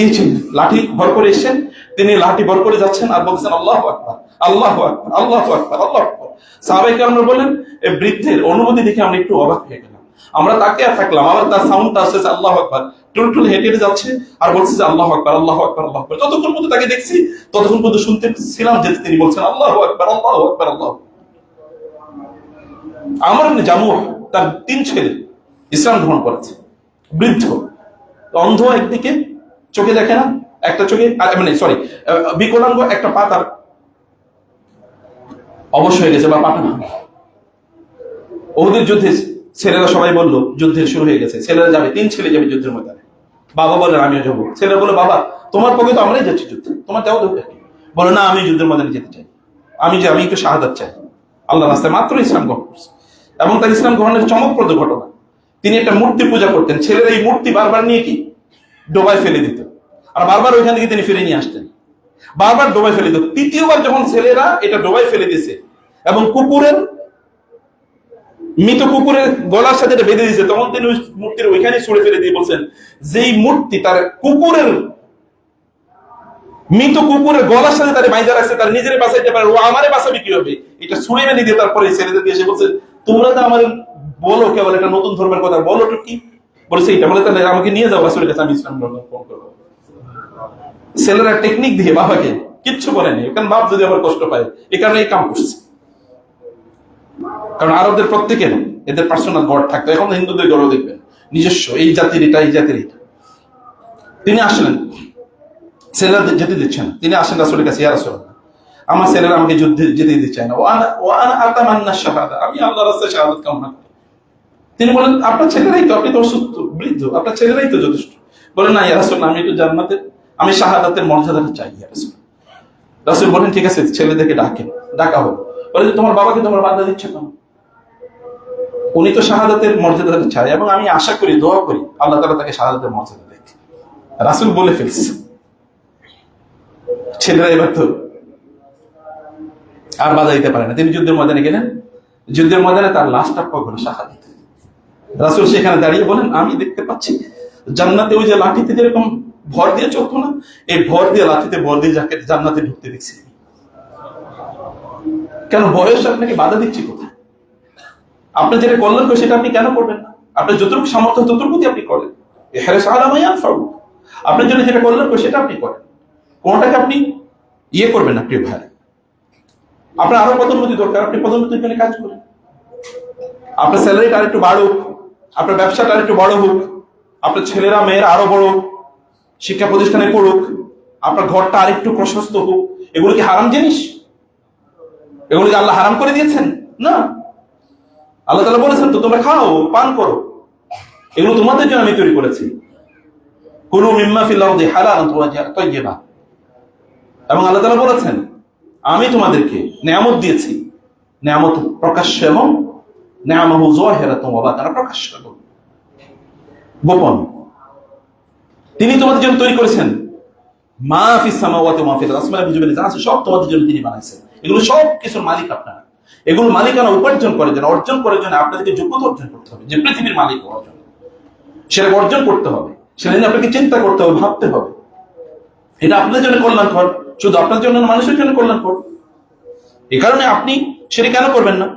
লাঠি ভর করে এসেছেন, তিনি লাঠি ভর করে যাচ্ছেন আর বলছেন, আল্লাহু আকবার, আল্লাহু আকবার, আল্লাহু আকবার, আল্লাহু আকবার। সাহাবায়ে কেরামরা বলেন, এই বৃদ্ধের অনুভূতি দেখে আমরা একটু অবাক হয়ে গেলাম। আমরা তাকে থাকলাম, আবার তার সাউন্ডটা আসছে আল্লাহু আকবার, টুলটুল হেঁটে হেঁটে যাচ্ছে আর বলছে যে আল্লাহু আকবার, আল্লাহু আকবার, আল্লাহু আকবার। যতক্ষণ পর্যন্ত তাকে দেখছি ততক্ষণ পর্যন্ত শুনতেছিলাম যে তিনি বলছেন আল্লাহু আকবার, আল্লাহু আকবার, আল্লাহু। আমর ইবনে জামুহ, তার 3 ছেলে ইসলাম গ্রহণ করেছে, বৃদ্ধ, অন্ধ, একদিকে চোখে দেখে না, একটা চোখে মানে বিকলাঙ্গ, একটা পা তার অবশ হয়ে গেছে বা পাটা না। উহুদের যুদ্ধে ছেলেরা সবাই বললো যুদ্ধের শুরু হয়ে গেছে, ছেলেরা যাবে, 3 ছেলে যাবে যুদ্ধের ময়দানে। বাবা বলেন, আমিও যাবো। ছেলেরা বলে, বাবা তোমার পক্ষে তো আমরাই যাচ্ছি যুদ্ধে, তোমার যাও দরকার কি? বলে, না আমি যুদ্ধের ময়দানে যেতে চাই, আমি একটু শাহাদাত চাই। আল্লাহ রাস্তায় মাত্র ইসলাম গ্রহণ করছে। এবং তার ইসলাম গ্রহণের চমকপ্রদ ঘটনা, তিনি একটা মূর্তি পূজা করতেন। ছেলেরা এই মূর্তি বারবার নিয়ে কি ডোবায় ফেলে দিত, আর বারবার ওইখান থেকে তিনি ফিরে নিয়ে আসতেন, বারবার ডোবায় ফেলে দিত। 3য়বার যখন ছেলেরা এটা ডোবায় ফেলে দিয়েছে এবং মৃত কুকুরের গলার সাথে বেঁধে দিয়েছে, তখন তিনি মূর্তির ওইখানে ছুঁড়ে ফেলে দিয়ে বলছেন, যেই মূর্তি তার কুকুরের মৃত কুকুরের গলার সাথে তার বাইজা রাখছে, তার নিজের বাঁচাইতে পারে, ও আমারে বাঁচাবে কি হবে? এটা ছুঁড়ে মেনে দিয়ে তারপরে ছেলেদেরকে এসে বলছে, তোমরা তো আমার বলো কেবল একটা নতুন ধর্মের কথা বলো তো কি বলছে, এটা বলে তাহলে আমাকে নিয়ে যাও রাসূলের কাছে, আমি ইসলাম গ্রহণ করবো। ছেলেরা টেকনিক দিয়ে বাবাকে কিচ্ছু বলেনি, কারণ বাপ যদি আবার কষ্ট পায়, এই কারণে এই কাম করছে। কারণ আরবদের প্রত্যেকের এদের পার্সোনাল গড় থাকতো, এখন হিন্দুদের গড়ও দেখবেন নিজস্ব, এই জাতির এটা, এই জাতির এটা। তিনি আসলেন, ছেলেরা যেতে দিচ্ছেন, তিনি আসেন রাসূলের কাছে, ইয়া রাসূলুল্লাহ, আমার ছেলেরা আমাকে যুদ্ধে যেতে দিতে চায় না, ওয়ানা আতামান্না শাহাদা, আমি আল্লাহর রাস্তায় শাহাদাত কামনা করি। তিনি বলেন, আপনার ছেলেরাই তো, আপনি তো অসুস্থ বৃদ্ধ, আপনার ছেলেরাই তো যথেষ্ট। বলেন, না ইয়া রাসূলুল্লাহ, আমি একটু জান্নাতের, আমি শাহাদাতের মর্যাদাটা চাই ইয়া রাসূল। রাসূল বলেন, ঠিক আছে, ছেলেদেরকে ডাকেন। ডাকা হোক। বলে যে, তোমার বাবাকে তোমার বাধা দিচ্ছ কেন? উনি তো শাহাদাতের মর্যাদাটা চায়, এবং আমি আশা করি, দোয়া করি আল্লাহ তাআলা তাকে শাহাদাতের মর্যাদা দেয়। রাসূল বলে ফেলছে। ছেলেরা এবার তো আর বাধা দিতে পারে না। তিনি যুদ্ধের ময়দানে গেলেন, যুদ্ধের ময়দানে তার লাশটা পাওয়া গেল শাহাদাত। রাসূল সেখানে দাঁড়িয়ে বলেন, আমি দেখতে পাচ্ছি জান্নাতে ওই যে লাঠিতে যেরকম ভর দিয়ে চলতো না, এই ভর দিয়ে লাঠিতে ভর দিয়ে যাকে জান্নাতে ঢুকতে দেখছি। কেন বয়স আপনাকে বাধা দিচ্ছি কোথায়? আপনি যেটা করলেন সেটা আপনি কেন করবেন না? আপনার যতটুকু সামর্থ্য ততটুকু আপনি করেন। আপনার জন্য যেটা করলেন সেটা আপনি করেন, কোনটাকে আপনি ইয়ে করবেন না। প্রিয় ভাই, আপনার আরো পদোন্নতি দরকার, আপনি পদোন্নতির জন্য কাজ করেন। আপনার স্যালারিটা আরেকটু বাড়ুক, আপনার ব্যবসাটা আরেকটু বড় হোক, আপনার ছেলেরা মেয়েরা আরো বড় শিক্ষা প্রতিষ্ঠানে পড়ুক, আপনার ঘরটা আরেকটু প্রশস্ত হোক। এগুলো কি হারাম জিনিস? এগুলো কি আল্লাহ হারাম করে দিয়েছেন? না, আল্লাহ তাআলা বলেছেন তো তোমরা খাও, পান করো, এগুলো তোমাদের জন্য আমি তৈরি করেছি। কুলু মিম্মা ফিল আরদি হালালান তাইয়্যিবা। এবং আল্লাহ তাআলা বলেছেন, আমি তোমাদেরকে নিয়ামত দিয়েছি, নিয়ামত প্রকাশ্য এবং নিয়ামাহু যাহিরাতুন ওয়া বাতিনা, প্রকাশ্য এবং গোপন। তিনি তোমাদের জন্য তৈরি করেছেন মা ফিস সামাওয়াতি ওয়া মা ফিল আরদি, আসমানে জমিনে যা আছে সব তোমাদের জন্য তিনি বানাইছেন। এগুলো সব কিছুর মালিক আপনারা। এগুলো মালিকানা উপার্জন করার জন্য, অর্জন করার জন্য আপনাদেরকে যোগ্যতা অর্জন করতে হবে, যে পৃথিবীর মালিক অর্জন, সেটা অর্জন করতে হবে, সেটা নিয়ে আপনাকে চিন্তা করতে হবে, ভাবতে হবে। এটা আপনাদের জন্য কল্যাণকর, শুধু আপনার জন্য না, মানুষের জন্য কল্যাণকর। এই কারণে আপনি সেটা কেন করবেন না?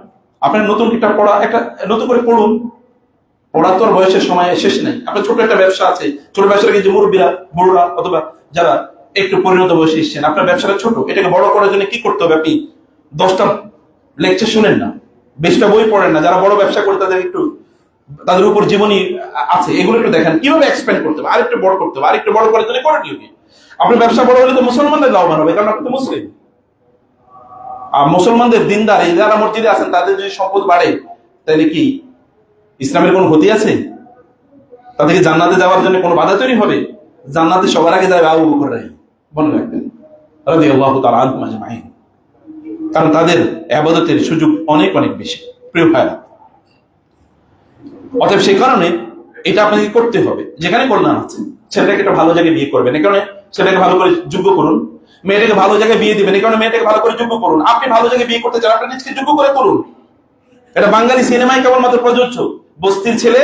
আপনার নতুন একটা পড়া, একটা নতুন করে পড়ুন। পড়ার তো আর বয়সের সময় শেষ নেই। আপনার ছোট একটা ব্যবসা আছে, ছোট ব্যবসাটাকে যে মুরব্বীরা, বড়রা অথবা যারা একটু পরিণত বয়সে এসেছেন, আপনার ব্যবসাটা ছোট, এটাকে বড় করার জন্য কি করতে হবে? আপনি 10টা লেকচার শুনেন না, 20টা বই পড়েন না। যারা বড় ব্যবসা করে তাদের একটু, তাদের উপর জীবনী আছে, এগুলো একটু দেখেন কিভাবে এক্সপ্যান্ড করতে হবে, আরেকটু বড় করতে হবে। আরেকটু বড় করার জন্য করেন কি? আপনার ব্যবসা বড় হলে তো মুসলমানদের লাভবান হবে, কারণ আপনি তো মুসলিম। আর মুসলমানদের দিনদার যারা মসজিদে আছেন, তাদের যদি সম্পদ বাড়ে, তাহলে কি ইসলামের কোনো ক্ষতি আছে? তাদেরকে জান্নাতে যাওয়ার জন্য কোনো বাধা তৈরি হবে? জান্নাতে সবার আগে যাবে আবু বকর মনে রাখবেন রাদিয়াল্লাহু তাআলা আনহুম আজমাইন, কারণ তাদের ইবাদতের সুযোগ অনেক অনেক বেশি। প্রিয় ভাইরা, অতএব সেই কারণে এটা আপনাকে করতে হবে। যেখানে কল্যাণ আছে, ছেলেটাকে একটা ভালো জায়গায় বিয়ে করবেন, এই কারণে ছেলেটাকে ভালো করে যোগ্য করুন। মেয়েটাকে ভালো জায়গায় বিয়ে দিবেন, এই কারণে মেয়েটাকে ভালো করে যোগ্য করুন। আপনি ভালো জায়গায় বিয়ে করতে চান, আপনি নিজেকে যোগ্য করে করুন। এটা বাঙালি সিনেমায় কেবলমাত্র প্রযোজ্য। বস্তির ছেলে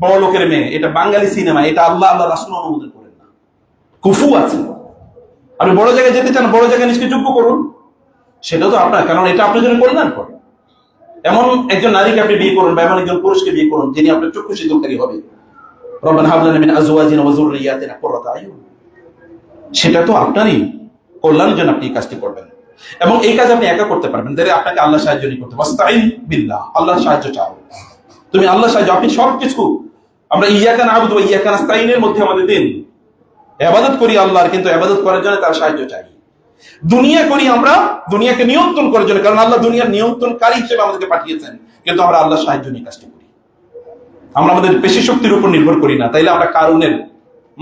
বড় লোকের মেয়ে, এটা বাঙালি সিনেমা, এটা আল্লাহ রাসূল অনুমোদন করেন না। কুফু আছে। আপনি বড় জায়গায় যেতে চান, বড় জায়গায় নিজেকে যোগ্য করুন, সেটাও তো আপনার, কারণ এটা আপনার জন্য কল্যাণ করে। এমন একজন নারীকে আপনি বিয়ে করুন, বা এমন একজন পুরুষকে বিয়ে করুন যিনি আপনার চক্ষু সিদ্ধকারী হবে। রব্বানা হাব লানা মিন আজওয়াজিনা ওয়া যুররিয়াতিনা কুররাতা আয়ুন, সেটা তো আপনারই কল্যাণের জন্য আপনি এই কাজটি করবেন। এবং এই কাজ আপনি একা করতে পারবেন, তাহলে আপনাকে আল্লাহ সাহায্য নিয়ে করতে হবে। ওয়াস্তাইন বিল্লাহ, আল্লাহর সাহায্য চাও, তুমি আল্লাহ সাহায্য। আপনি সবকিছু, আমরা ইয়াকা না'বুদু ওয়া ইয়াকা নাস্তাইনের মধ্যে আমাদের দিন। ইবাদত করি আল্লাহর, কিন্তু ইবাদত করার জন্য তার সাহায্য চাই। দুনিয়া করি আমরা দুনিয়াকে নিয়ন্ত্রণ করার জন্য, কারণ আল্লাহ দুনিয়ার নিয়ন্ত্রণকারী হিসেবে আমাদেরকে পাঠিয়েছেন, কিন্তু আমরা আল্লাহর সাহায্য নিয়ে কাজটি করি। আমরা আমাদের পেশি শক্তির উপর নির্ভর করি না, তাইলে আমরা কারুনের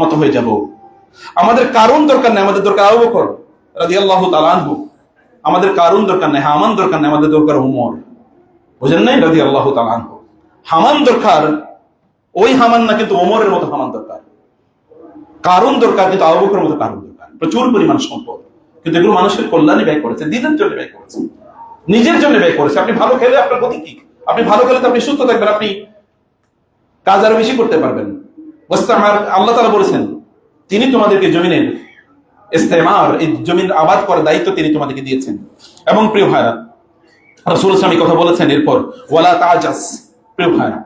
মতো হয়ে যাব। আমাদের কারণ দরকার নেই, আমাদের দরকার আবু বকর রাদিয়াল্লাহু তাআলা আনহু। আমাদের কারণ দরকার নেই, হামান দরকার নেই, আমাদের দরকার ওমর, বুঝেন নাই, রাদিয়াল্লাহু তাআলা আনহু। হামান দরকার ওই হামান না, কিন্তু ওমরের মতো হামান দরকার। কারণ দরকার, কিন্তু আবু বকরের মতো কারণ দরকার। প্রচুর পরিমাণ সম্পদ, কিন্তু এগুলো মানুষের কল্যাণে ব্যয় করেছে, দিনের জন্য ব্যয় করেছে, নিজের জন্য ব্যয় করেছে। আপনি ভালো খেলে আপনার গতি কি? আপনি ভালো খেলে তো আপনি সুস্থ থাকবেন, আপনি কাজ আরো বেশি করতে পারবেন। আল্লাহ তাআলা বলেছেন তিনি তোমাদেরকে জমিনের ইস্তেমার, এই জমিন আবাদ করার দায়িত্ব তিনি তোমাদেরকে দিয়েছেন। এবং প্রিয় ভাইরা, রাসূল সাল্লাল্লাহু আলাইহি ওয়াসাল্লাম কথা বলেছেন এরপর, ওয়ালা তাজাস, প্রিয় ভাইরা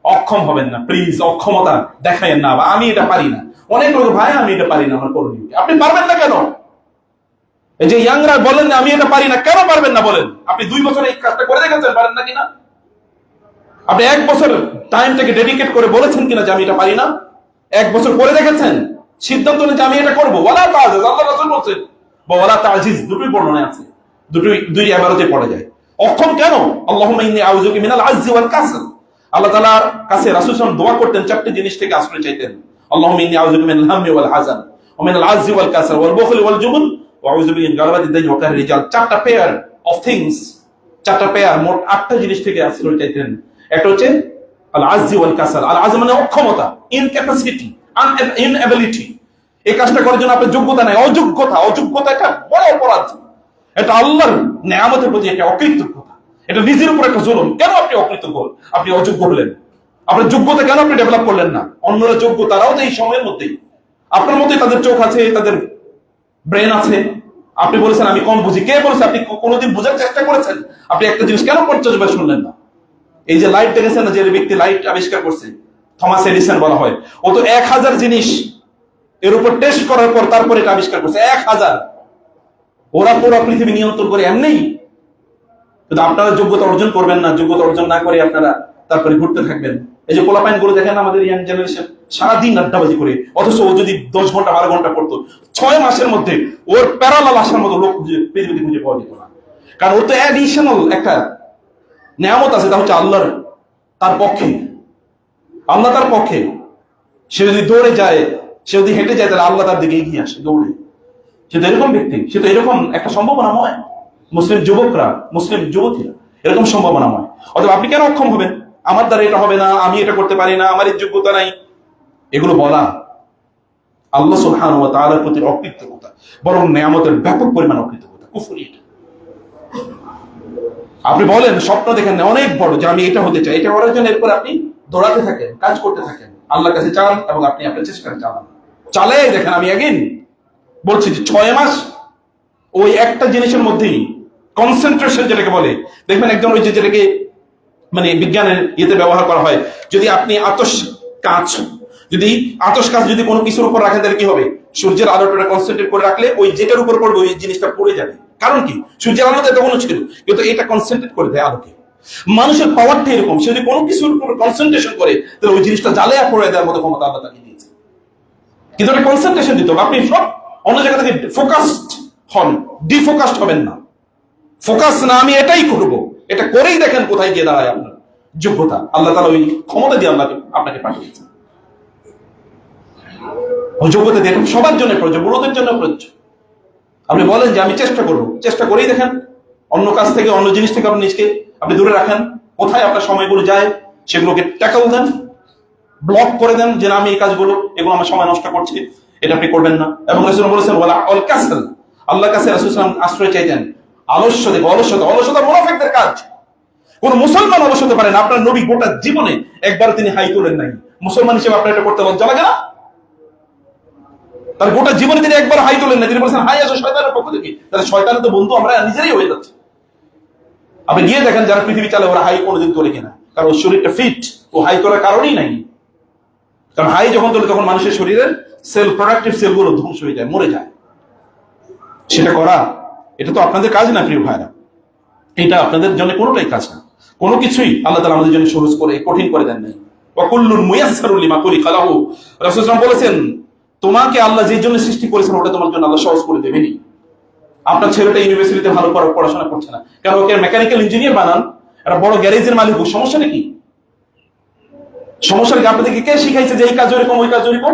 অক্ষম হবেন না, প্লিজ অক্ষমতা দেখায়েন না, আমি এটা পারি না। অনেক লোক ভাই আমি এটা পারি না, আমার করণীয় কি? আপনি পারবেন না কেন? এই যে ইয়াংরা বলেন না আমি এটা পারি না, কেন পারবেন না বলেন? আপনি 2 বছর এই কাজটা করে দেখেছেন পারেন না কিনা? আপনি 1 বছর টাইমটাকে ডেডিকেট করে বলেছেন কিনা যে আমি এটা পারি না? 1 বছর করে দেখেছেন, সিদ্ধান্ত নিয়ে যে আমি এটা করবো। ওয়ালা তাজিজ, আল্লাহ রাসূল বলেন, বা ওয়ালা তাজিজ, দুটোই বর্ণনায় আছে, দুই ইবারতে পড়া যায়। অক্ষম কেন? আল্লাহুম্মা ইন্নী আউযু বিকা মিনাল আজজি ওয়াল কাসল। আল্লাহ তাআলার কাছে রাসূল সাল্লাল্লাহু আলাইহি ওয়াসাল্লাম দোয়া করতেন, 4টি জিনিস থেকে আশ্রয় চাইতেন। আল্লাহুম্মা ইন্নী আউযু বিকা মিনাল হাম্মি ওয়াল হাযান ওয়া মিনাল আজজি ওয়াল কাসল ওয়াল বুখলি ওয়াল জুবন ওয়া আউযু বিকা মিন গালাবাতিদ দাইন ওয়া কাহরি রিজাল। 4টা পেয়ার অফ থিংস, 4টা পেয়ার, মোট 8টা জিনিস থেকে আশ্রয় চাইতেন। একটা হচ্ছে আল আজজি ওয়াল কাসল। আল আজ মানে অক্ষমতা, ইনক্যাপাসিটি, ইনএবিলিটি। এই কাজটা করার জন্য আপনার যোগ্যতা নাই, অযোগ্যতা। অযোগ্যতা একটা বড় অপরাধ, এটা আল্লাহর নেয়ামতের প্রতি একটা অকৃতজ্ঞতা, এটা নিজের উপর একটা জুলুম। কেন আপনি অকৃতজ্ঞ? আপনি অযোগ্য হলেন, আপনার যোগ্যতা কেন আপনি ডেভেলপ করলেন না? অন্যরা যোগ্য, তারাও তো এই সময়ের মধ্যেই, আপনার মধ্যে তাদের চোখ আছে, তাদের ব্রেন আছে। আপনি বলেছেন আমি কম বুঝি, কে বলেছে? আপনি কোনোদিন বোঝার চেষ্টা করেছেন? আপনি একটা জিনিস কেন 50 বার শুনলেন না? এই যে লাইট দেখেছেন না, যে ব্যক্তি লাইট আবিষ্কার করছে, থমাস এডিসন বলা হয়, ও তো 1000 জিনিস এর উপর টেস্ট করার পর তারপরে এটা আবিষ্কার করছে। 1000। ওরা পুরো পৃথিবী নিয়ন্ত্রণ করে এমনি। কিন্তু আপনারা যোগ্যতা অর্জন করবেন না, যোগ্যতা অর্জন না করে আপনারা তারপরে ঘুরতে থাকবেন। এই যে পোলাপাইন গুলো দেখেন আমাদের ইয়াং জেনারেশন, সারাদিন আড্ডাবাজি করে, অথচ ও যদি 10 ঘন্টা 12 ঘন্টা পড়তো, 6 মাসের মধ্যে ওর প্যারালাল আসার মতো লোক পৃথিবীতে খুঁজে পাওয়া যেত না। কারণ ওর তো অ্যাডিশনাল একটা নেয়ামত আছে, তা হচ্ছে আল্লাহর, তার পক্ষে, আল্লাহ তার পক্ষে। সে যদি দৌড়ে যায়, সে যদি হেঁটে যায়, তাহলে আল্লাহ তার দিকে এগিয়ে আসে দৌড়ে। সে তো এরকম ব্যক্তি, সে তো এরকম একটা সম্ভাবনাময়। মুসলিম যুবকরা, মুসলিম যুবতীরা এরকম সম্ভাবনাময়। অথবা আপনি কেন অক্ষম হবেন? আমার দ্বারা এটা হবে না, আমি এটা করতে পারি না, আমার এই যোগ্যতা নাই, এগুলো বলা আল্লাহ সুবহানাহু ওয়া তাআলার প্রতি অকৃতজ্ঞতা, বরং নেয়ামতের ব্যাপক পরিমাণ অকৃতজ্ঞতা, কুফরি। আপনি বলেন, স্বপ্ন দেখেন অনেক বড় যে আমি এটা হতে চাই, এটা করার জন্য এরপর আপনি দৌড়াতে থাকেন, কাজ করতে থাকেন, আল্লাহর কাছে চান এবং আপনি আপনার চেষ্টা চালান, চালাই দেখেন। আমি এগেইন বলছি যে 6 মাস ওই একটা জিনিসের মধ্যেই কনসেন্ট্রেশন যেটাকে বলে, দেখবেন একদম ওই যে যেটাকে মানে বিজ্ঞানের ইয়েতে ব্যবহার করা হয়, যদি আপনি আতশ কাঁচ যদি কোনো কিছুর উপর রাখেন, তাহলে কি হবে? সূর্যের আলোটা কনসেন্ট্রেট করে রাখলে ওই যেটার উপর পড়বে ওই জিনিসটা পড়ে যাবে। কারণ কি? সূর্যের আলোতে তখনও ছিল, কিন্তু এটা কনসেন্ট্রেট করে দেয় আলোকে। মানুষের পাওয়ারটা এরকম, সে যদি কোনো কিছুর উপর কনসেন্ট্রেশন করে, তাহলে ওই জিনিসটা জ্বালিয়ে পড়ে দেওয়ার মতো ক্ষমতা আল্লাহ তাকে দিয়েছে। কিন্তু এটা কনসেন্ট্রেশন দিতে হবে। আপনি সব অন্য জায়গা থেকে ফোকাসড হন, ডিফোকাসড হবেন না। ফোকাস না, আমি এটাই করব, এটা করেই দেখেন কোথায় গিয়ে দাঁড়ায় আপনার যোগ্যতা। আল্লাহ তাআলা ওই ক্ষমতা দিয়ে আপনাকে পাঠিয়েছেন। যোগ্যতা দিয়ে সবার জন্য প্রয়োজন, বুড়োদের জন্য প্রয়োজন। আপনি বলেন যে আমি চেষ্টা করব, চেষ্টা করেই দেখেন। অন্য কাজ থেকে, অন্য জিনিস থেকে আপনি নিজকে আপনি দূরে রাখেন। কোথায় আপনার সময়গুলো যায় সেগুলোকে ট্যাকল দেন, ব্লক করে দেন, যে আমি এই কাজগুলো, এগুলো আমার সময় নষ্ট করছি, এটা আপনি করবেন না। এবং রাসূল বলেছেন ওয়ালা আল কাসল, আল্লাহর কাছে রাসূল সাল্লাল্লাহু আলাইহি ওয়াসাল্লাম আশ্রয় চাইতেন। আলস্য থেকে, অলসতা মুনাফিকদের কাজ। কোন মুসলমান অলস হতে পারে না। আপনার নবী গোটা জীবনে একবার তিনি হাই তোলেন নাই। মুসলমান হিসেবে আপনার এটা করতে লজ্জা লাগে না? তার গোটা জীবনে তিনি একবার হাই তোলেন না। তিনি বলেছেন হাই আসো শয়তানের পক্ষ থেকে। তাহলে শয়তানের তো বন্ধু আমরা নিজেরাই হয়ে যাচ্ছে। আপনি গিয়ে দেখেন যারা পৃথিবী চালে, ওরা হাই কোনোদিন তোলে কিনা? কারণ ওর শরীরটা ফিট, ও হাই তোলার কারণেই নাই। কারণ হাই যখন তোলে তখন মানুষের শরীরের সেল, প্রোডাক্টিভ সেলগুলো ধ্বংস হয়ে যায়, মরে যায়। সেটা করা, এটা তো আপনাদের কাজ না প্রিয় ভাইরা, এটা আপনাদের জন্য কোনোটাই কাজ না। কোনো কিছুই আল্লাহ তাআলা আমাদের জন্য সহজ করে, কঠিন করে দেন নাই। ওয়া কুল্লুন মুয়াসসারুল লিমা খুলিকা লাহু, রাসূল সাল্লাল্লাহু আলাইহি ওয়াসাল্লাম বলেছেন, তোমাকে আল্লাহ যেই জন্য সৃষ্টি করেছেন ওটা তোমার জন্য আল্লাহ সহজ করে দেবেনই। আপনার ছেলেটা ইউনিভার্সিটিতে ভালো পড়াশোনা করছে না, কারণ ওকে মেকানিক্যাল ইঞ্জিনিয়ার বানান, একটা বড় গ্যারেজের মালিক হোক, সমস্যাটা কি? সমস্যাটা কি? আপনাদেরকে কে শিখাইছে যে এই কাজ এরকম, ওই কাজ ওরকম?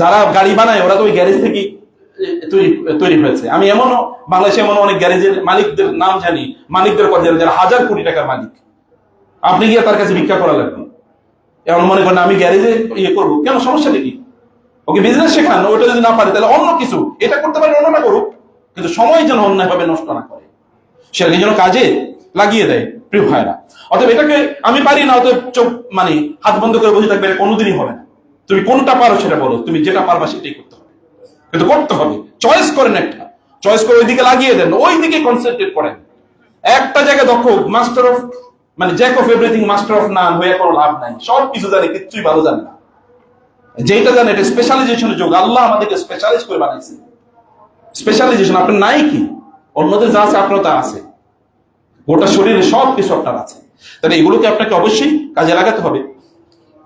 যারা গাড়ি বানায় ওরা তো ওই গ্যারেজ থেকে তৈরি হয়েছে। আমি এমনও বাংলাদেশে এমন অনেক গ্যারেজের মালিকদের নাম জানি, মালিকদের কথা জানি, যারা হাজার কোটি টাকার মালিক। আপনি গিয়ে তার কাছে ভিক্ষা করা লাগবে। এমন মনে করেন আমি গ্যারেজে ইয়ে করবো, কেন? সমস্যাটা কি? ওকে বিজনেস শেখান, ওইটা যদি না পারে তাহলে অন্য কিছু, এটা করতে পারে অন্যটা করুক, কিন্তু সময় যেন অন্যায় ভাবে নষ্ট না করে, সেটাকে যেন কাজে লাগিয়ে দেয় প্রিয় ভাইরা। অতএব এটাকে আমি পারি না, অতএব চোখ মানে হাত বন্ধ করে বসে থাকবে, কোনোদিনই হবে না। তুমি কোনটা পারো সেটা বলো, তুমি যেটা পারবা সেটাই করতে হবে। কিন্তু করতে হবে। চয়েস করেন, একটা চয়েস করে ওইদিকে লাগিয়ে দেন, ওই দিকে কনসেন্ট্রেট করেন। একটা জায়গায় দক্ষ, মাস্টার অফ মানে Jack of everything master of নান হয়ে কোনো লাভ নাই। সব কিছু জানে, কিচ্ছুই ভালো জানে না। যেটা জানে এটা স্পেশালাইজেশনের যোগ। আল্লাহ আমাদেরকে স্পেশালাইজ করে বানাইছে। স্পেশালাইজেশন আপনার নাই কি? অন্যদের যা আছে আপনার তা আছে, গোটা শরীরে সব কিছু আপনার আছে। তাহলে এগুলোকে আপনাকে অবশ্যই কাজে লাগাতে হবে।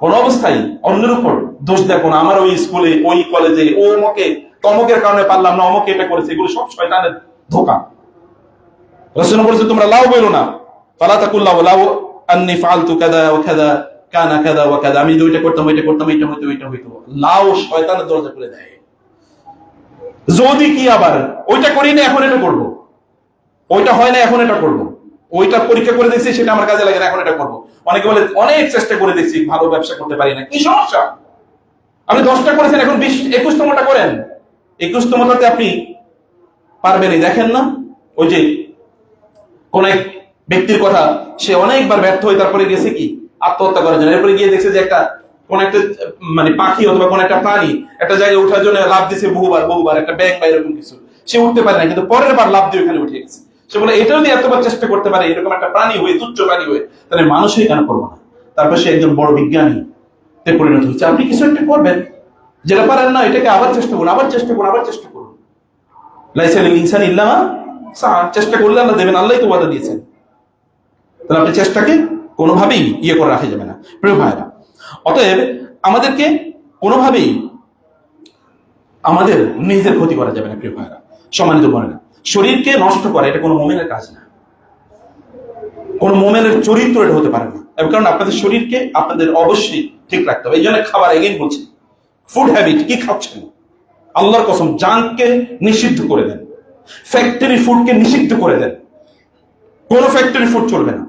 কোন অবস্থায় অন্যের উপর দোষ দেখো না, আমার ওই স্কুলে, ওই কলেজে, ও অমকে তমকের কারণে পারলাম না, অমকে এটা করেছে, এগুলো সব শয়তানের ধোঁকা। রাসূল বলেছে তোমরা লাউ বলো না, ফালা তাকুল্লাহু লাউ আন্নী ফাআলতু কাযা ওয়া কাযা কানা কাযা ওয়া কাযা, আমি ওইটা করতাম, ওইটা করতাম, এইটা হইতো, ওইটা হইতো। লাউ শয়তানের দরজা খুলে দেয়। যদি কি আবার ওইটা করি না এখন এটা করব, ওইটা হয় না এখন এটা করব, ওইটা পরীক্ষা করে দেখছি সেটা আমার কাজে লাগে না এখন এটা করব। অনেকে বলে অনেক চেষ্টা করে দেখছি ভালো ব্যবসা করতে পারি না। কি সমস্যা? আপনি 10টা করেছেন, এখন 21তমটা করেন। 21তমটাতে আপনি পারবেনই। দেখেন না ওই যে কোন এক ব্যক্তির কথা, সে অনেকবার ব্যর্থ হয়ে তারপরে গেছে কি আত্মহত্যা করার জন্য। এরপরে গিয়ে দেখছে যে একটা কোন একটা মানে পাখি অথবা কোন একটা প্রাণী একটা জায়গায় ওঠার জন্য লাভ দিছে বহুবার বহুবার, একটা ব্যাগ বা এরকম কিছু, সে উঠতে পারে না, কিন্তু পরের বার লাভ দিয়ে ওখানে উঠে গেছে। সে বলে এটা যদি এতবার চেষ্টা করতে পারে এরকম একটা প্রাণী হয়ে, তুচ্ছ প্রাণী হয়ে, তাহলে মানুষই কেন করবো না? তারপর সে একজন বড় বিজ্ঞানী তে পরিণত হচ্ছে। আপনি কিছু একটা করবেন, যেটা পারেন না এটাকে আবার চেষ্টা করুন, আবার চেষ্টা করুন, আবার চেষ্টা করুন। লাইসা লিল ইনসানি ইল্লা মা সা, চেষ্টা করলে আল্লাহ দেবেন, আল্লাহই তো ওয়াদা দিয়েছেন। তাহলে আপনি চেষ্টাকে কোনোভাবেই ইয়ে করে রাখা যাবে না প্রিয় ভাইরা। অতএব আমাদেরকে কোনোভাবেই আমাদের নিজেদের ক্ষতি করা যাবে না প্রিয় ভাইরা, সম্মানিত বোনেরা। শরীরকে নষ্ট করা এটা কোনো মুমিনের কাজ না, কোন মুমিনের চরিত্র এটা হতে পারে না। কারণ আপনাদের শরীরকে আপনাদের অবশ্যই ঠিক রাখতে হবে। এই জন্য খাবার এগেইন বলছি, ফুড হ্যাবিট, কি খাচ্ছেন? আল্লাহর কসম জাঙ্ককে নিষিদ্ধ করে দেন, ফ্যাক্টরি ফুডকে নিষিদ্ধ করে দেন। কোন ফ্যাক্টরি ফুড চলবে না।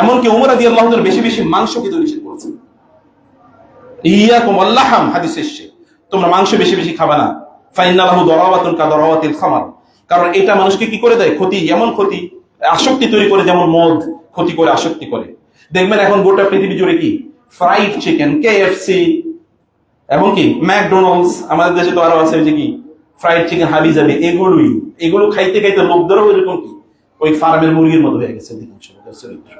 এমনকি ওমর রাদিয়াল্লাহু তাআলা বেশি বেশি মাংস কিন্তু নিষেধ করেছেন। ইয়াকুম আল্লাহাম হাদিসে এসেছে তোমরা মাংস বেশি বেশি খাবে না, ফাইন্নালাহু দারাওয়াতুন কাদারাওয়াতিল খামার, কারণ এটা মানুষকে কি করে দেয়? ক্ষতি, এমন ক্ষতি, আসক্তি তৈরি করে, যেমন মদ ক্ষতি করে, আসক্তি করে। দেখবেন এখন গোটা পৃথিবী জুড়ে কি ফ্রাইড চিকেন, কেএফসি, এমনকি ম্যাকডোনাল্ডস, আমাদের দেশে তো আরো আছে যে কি ফ্রাইড চিকেন, হাবি জাবি, এগুলো খাইতে খাইতে লোকদেরও এরকম কি ওই ফার্মের মুরগির মতো হয়ে গেছে চরিত্র,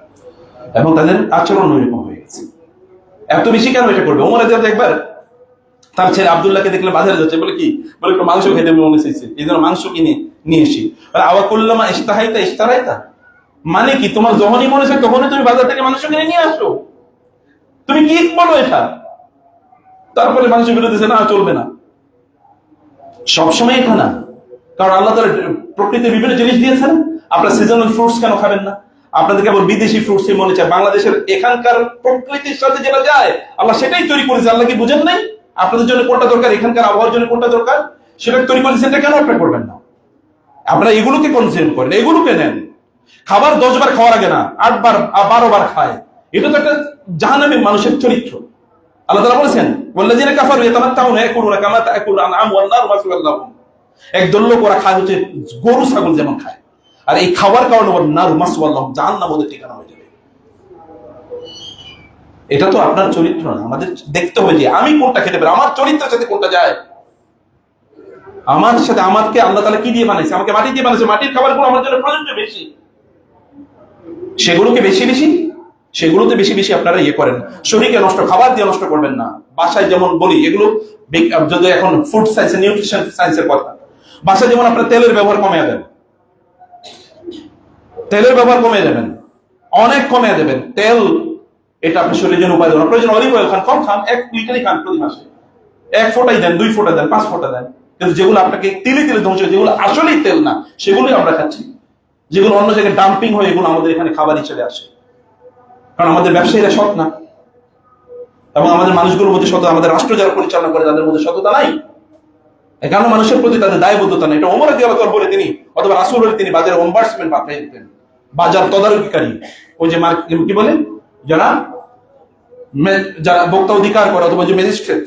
এবং তাদের আচরণ ওইরকম হয়ে গেছে। এত বেশি কেন এটা করবে? ওমর রাদিয়াল্লাহু একবার তার ছেলে আব্দুল্লাহকে দেখলে বাজারে যাচ্ছে, বলে কি বলে একটু মাংস খেতে মনে চাইছে, এই জন্য মাংস কিনে নিয়ে এসি। আওয়াকুল্লামা ইশতাহাইতা ইশতারাইতা, মানে কি তোমার যখনই মনে চায় তখনই তুমি বাজার থেকে মাংস কিনে নিয়ে আসো? তুমি কি বলো এটা? তারপরে মাংস ফেলে দিচ্ছে, না চলবে না। সবসময় এটা না, কারণ আল্লাহ তাআলা প্রকৃতির বিভিন্ন জিনিস দিয়েছেন। আপনার সিজনাল ফ্রুটস কেন খাবেন না? আপনাদের কেবল বিদেশি ফ্রুটস মনে চায়, বাংলাদেশের এখানকার প্রকৃতির সাথে যেটা যায় আল্লাহ সেটাই তৈরি করেছে। আল্লাহ কি বুঝেন নাই আপনাদের জন্য কোনটা দরকার, এখানকার আবহাওয়ার জন্য কোনটা দরকার, সেটা তৈরি করেছে। সেটা কেন আপনারা করবেন না? আপনারা এগুলোকে কনজিউম করেন, এগুলোকে নেন। খাবার 10 বার খাওয়ার আগে না 8 বার 12 বার খায়, এটা তো একটা জাহান্নামী মানুষের চরিত্র। আল্লাহ তাআলা বলেছেন ওয়াল্লাযিনা কাফারু ইয়াতামাত্তাউনা ইয়াকুলুনা কামা তাকুলু আনআম ওয়ান নারু মাসওয়াল লাহুম, একদল লোক ওরা খায় হচ্ছে গরু ছাগল যেমন খায়, আর এই খাওয়ার কারণে ওয়ান নারু মাসওয়াল লাহুম, জাহান্নাম ওদের ঠিকানা হয়ে যাবে। এটা তো আপনার চরিত্র না। আমাদের দেখতে হবে যে আমি কোনটা খেতে পারি, আমার চরিত্রের সাথে কোনটা যায়। আমার সাথে আমাকে আল্লাহ তাআলা কি দিয়ে বানাইছে? আমাকে মাটি দিয়ে বানাইছে। মাটির খাবারগুলো আমার জন্য প্রয়োজন বেশি, সেগুলোতে বেশি বেশি আপনারা ইয়ে করেন। শরীরকে নষ্ট খাবার দিয়ে নষ্ট করবেন না। বাসায় যেমন বলি এগুলো, যদি এখন ফুড সায়েন্স নিউট্রিশন সায়েন্সের কথা, বাসায় যেমন আপনার তেলের ব্যবহার কমিয়ে দেন, তেলের ব্যবহার কমিয়ে দেবেন, অনেক কমিয়ে দেবেন। তেল এটা আপনার শরীরের জন্য উপায় দেবেন। প্রয়োজন অলিভ অয়েল খান, কম খান, 1 লিটারই খান প্রতি মাসে, 1 ফোঁটাই দেন, 2 ফোঁটা দেন, 5 ফোঁটা দেন। কিন্তু যেগুলো আপনাকে তিলে তিলে ধ্বংস, যেগুলো আসলেই তেল না, সেগুলোই আমরা খাচ্ছি। যেগুলো অন্য জায়গায় ডাম্পিং হয়, এগুলো আমাদের এখানে খাবার হিসেবে আসে। কারণ আমাদের ব্যবসায়ীরা সৎ না, এবং আমাদের মানুষগুলোর মধ্যে সততা, আমাদের রাষ্ট্র যারা পরিচালনা করে তাদের মধ্যে সততা নাই। এখানে মানুষের প্রতি তাদের দায়বদ্ধতা নেই। এটা ওমর রাদিয়াল্লাহু তাআলা বলে তিনি, অথবা রাসূল বলে তিনি বাজারে ওম্বার্সম্যান পাঠিয়ে দিতেন, বাজার তদারকিকারী। ওই যে কি বলে, যারা ভোক্তা অধিকার করে, অথবা যে ম্যাজিস্ট্রেট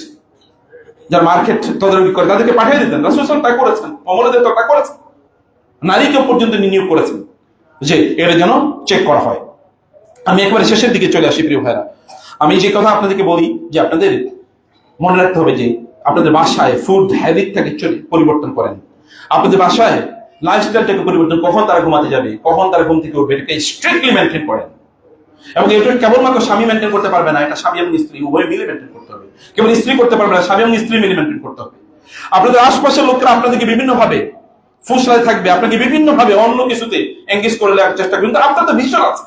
যারা মার্কেট তদারকি করে, তাদেরকে পাঠিয়ে দিতেন। রাসূল সাল্লাল্লাহু আলাইহি ওয়াসাল্লাম তা করেছেন, ওমর রাদিয়াল্লাহু তাআলা তা করেছেন। নারীকে পর্যন্ত নিয়োগ করেছেন যে এটা যেন চেক করা হয়। আমি একেবারে শেষের দিকে চলে আসি প্রিয় ভাইরা। আমি যে কথা আপনাদেরকে বলি যে আপনাদের মনে রাখতে হবে যে আপনাদের বাসায় ফুড হ্যাবিটটাকে পরিবর্তন করেন। আপনাদের বাসায় লাইফস্টাইলটাকে পরিবর্তন, কখন তারা ঘুমাতে যাবে, কখন তারা ঘুম থেকে উঠবে, এটাকে স্ট্রিক্টলি মেনটেন করেন। এবং এটা কেবলমাত্র স্বামী মেনটেন করতে পারবে না, এটা স্বামী এবং স্ত্রী উভয় মিলে মেনটেন করতে হবে। কেবল স্ত্রী করতে পারবে না, স্বামী এবং স্ত্রী মিলে মেনটেন করতে হবে। আপনাদের আশপাশের লোকেরা আপনাদেরকে বিভিন্ন ভাবে ফুসলায় থাকবে, আপনাকে বিভিন্ন ভাবে অন্য কিছুতে এঙ্গেজ করে দেওয়ার চেষ্টা করবেন। আপনার তো ভীষণ আছে।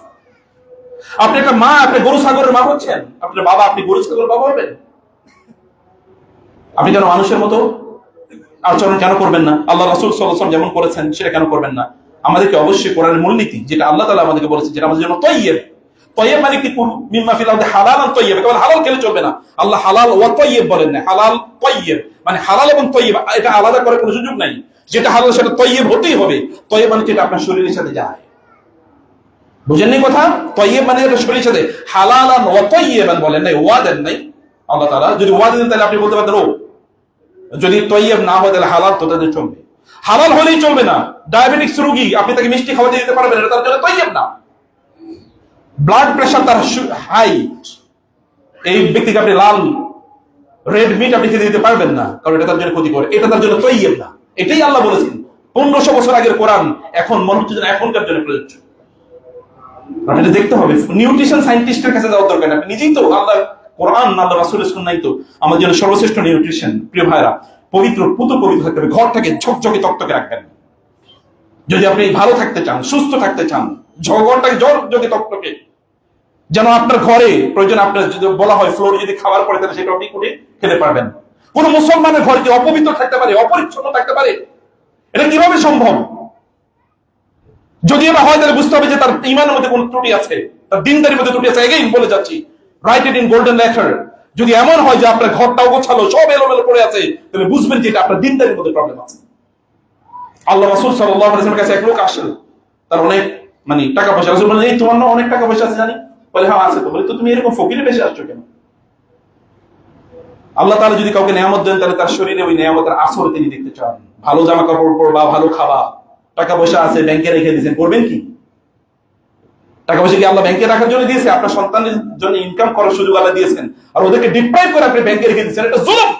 আপনি একটা মা, আপনি গরু ছাগলের মা হচ্ছেন, আপনার বাবা, আপনি গরু ছাগলের বাবা হবেন। আপনি কেন মানুষের মতো আচরণ কেন করবেন না? আল্লাহ রাসূল সাল্লাল্লাহু আলাইহি ওয়াসাল্লাম যেমন করেছেন সেটা কেন করবেন না? আমাদেরকে অবশ্যই কোরআনের মূলনীতি, যেটা আল্লাহ তাআলা আমাদেরকে বলেছেন, যেটা আমাদের জন্য তাইয়্যিব। তাইয়্যিব মানে কি? মিম্মা ফিল আরদি হালালান তাইয়্যিব। কেবল হালাল খেলে চলবে না, আল্লাহ হালাল ওয়া তাইয়্যিব বলেন না, হালাল তাইয়্যিব মানে হালাল এবং তাইয়্যিব এটা আলাদা করার কোনো সুযোগ নাই। যেটা হালাল সেটা তাইয়্যিব হতেই হবে। তাইয়্যিব মানে যেটা আপনার শরীরের সাথে যায়। বুঝেননি কথা? তাইয়্যিব মানে এটা শরীরের সাথে, হালালান ওয়া তাইয়্যিবান বলেন নাই, ওয়া দেন নাই আল্লাহ তাআলা। যদি ওয়া দেন তাহলে আপনি বলতে পারতেন ও যদি তাইয়্যিব না হয় তাহলে হালাল তো তাদের চলবে। হালাল হলেই চলবে না। ডায়াবেটিক্স রোগী, আপনি তাকে মিষ্টি খাওয়াতে দিতে পারবেন, এটা তার জন্য তাইয়্যিব না। ব্লাড প্রেশার তার হাই, এই ব্যক্তিকে আপনি লাল রেড মিট আপনি খেতে দিতে পারবেন না, কারণ এটা তার জন্য ক্ষতি করে, এটা তার জন্য তাইয়্যিব না। এটাই আল্লাহ বলেছেন 1500 বছর আগের কোরআন এখন মনে হচ্ছে যেন এখনকার জন্য প্রযোজ্য। এটা দেখতে হবে। নিউট্রিশন সায়েন্টিস্টের কাছে যাওয়ার দরকার নেই, আপনি নিজেই তো আল্লাহ কোরআন, আল্লাহ রাসূলের সুন্নাহই তো আমাদের জন্য সর্বশ্রেষ্ঠ নিউট্রিশন। প্রিয় ভাইরা, পবিত্র পবিত্র থাকতে হবে, ঘরটাকে ঝকঝকে তকতকে রাখবেন। যদি আপনি ভালো থাকতে চান, সুস্থ থাকতে চান, ঘরটাকে ঝকঝকে তকতকে, যেন আপনার ঘরে প্রয়োজন আপনার যদি বলা হয় ফ্লোরে যদি খাবার পড়ে তাহলে সেটা আপনি করে খেতে পারবেন। কোন মুসলমানের ঘরে কি অপবিত্র থাকতে পারে, অপরিচ্ছন্ন থাকতে পারে? এটা কিভাবে সম্ভব? যদি এটা হয় তাহলে বুঝতে হবে যে তার ঈমানের মধ্যে কোন ত্রুটি আছে, তার দ্বীনদারির মধ্যে ত্রুটি আছে। এগেইন বলে যাচ্ছি, right it in golden letter. যদি এমন হয় যে আপনার ঘরটাও গোছালো, সব এলোমেলো পড়ে আছে, তাহলে বুঝবেন যে এটা আপনার দ্বীনদারির মধ্যে প্রবলেম আছে। আল্লাহ রাসূল সাল্লাল্লাহু আলাইহি ওয়াসাল্লামের কাছে এক লোক আসলো, তার অনেক টাকা পয়সা। রাসূল বলেন, এই তোমার না অনেক টাকা পয়সা আছে জানি? বলে, হ্যাঁ আছে। তো বলে, তো তুমি এরকম ফকিরের বেশি আসছো কেন? আল্লাহ তাআলা যদি কাউকে নিয়ামত দেন তাহলে তার শরীরে ওই নিয়ামতের আসর তিনি দেখতে চান। ভালো জামা কাপড় পরবা, ভালো খাবা, টাকা পয়সা আছে, ব্যাংকে রেখে দিয়েছেন, করবেন কি? টাকা পয়সা কি আল্লাহ ব্যাংকে রাখার জন্য দিয়েছে? আপনার সন্তানের জন্য ইনকাম করার সুযোগ আল্লাহ দিয়েছেন, আর ওদেরকে ডিপ্রাইভ করে আপনি ব্যাংকে রেখে দিয়েছেন। এটা জুলুম।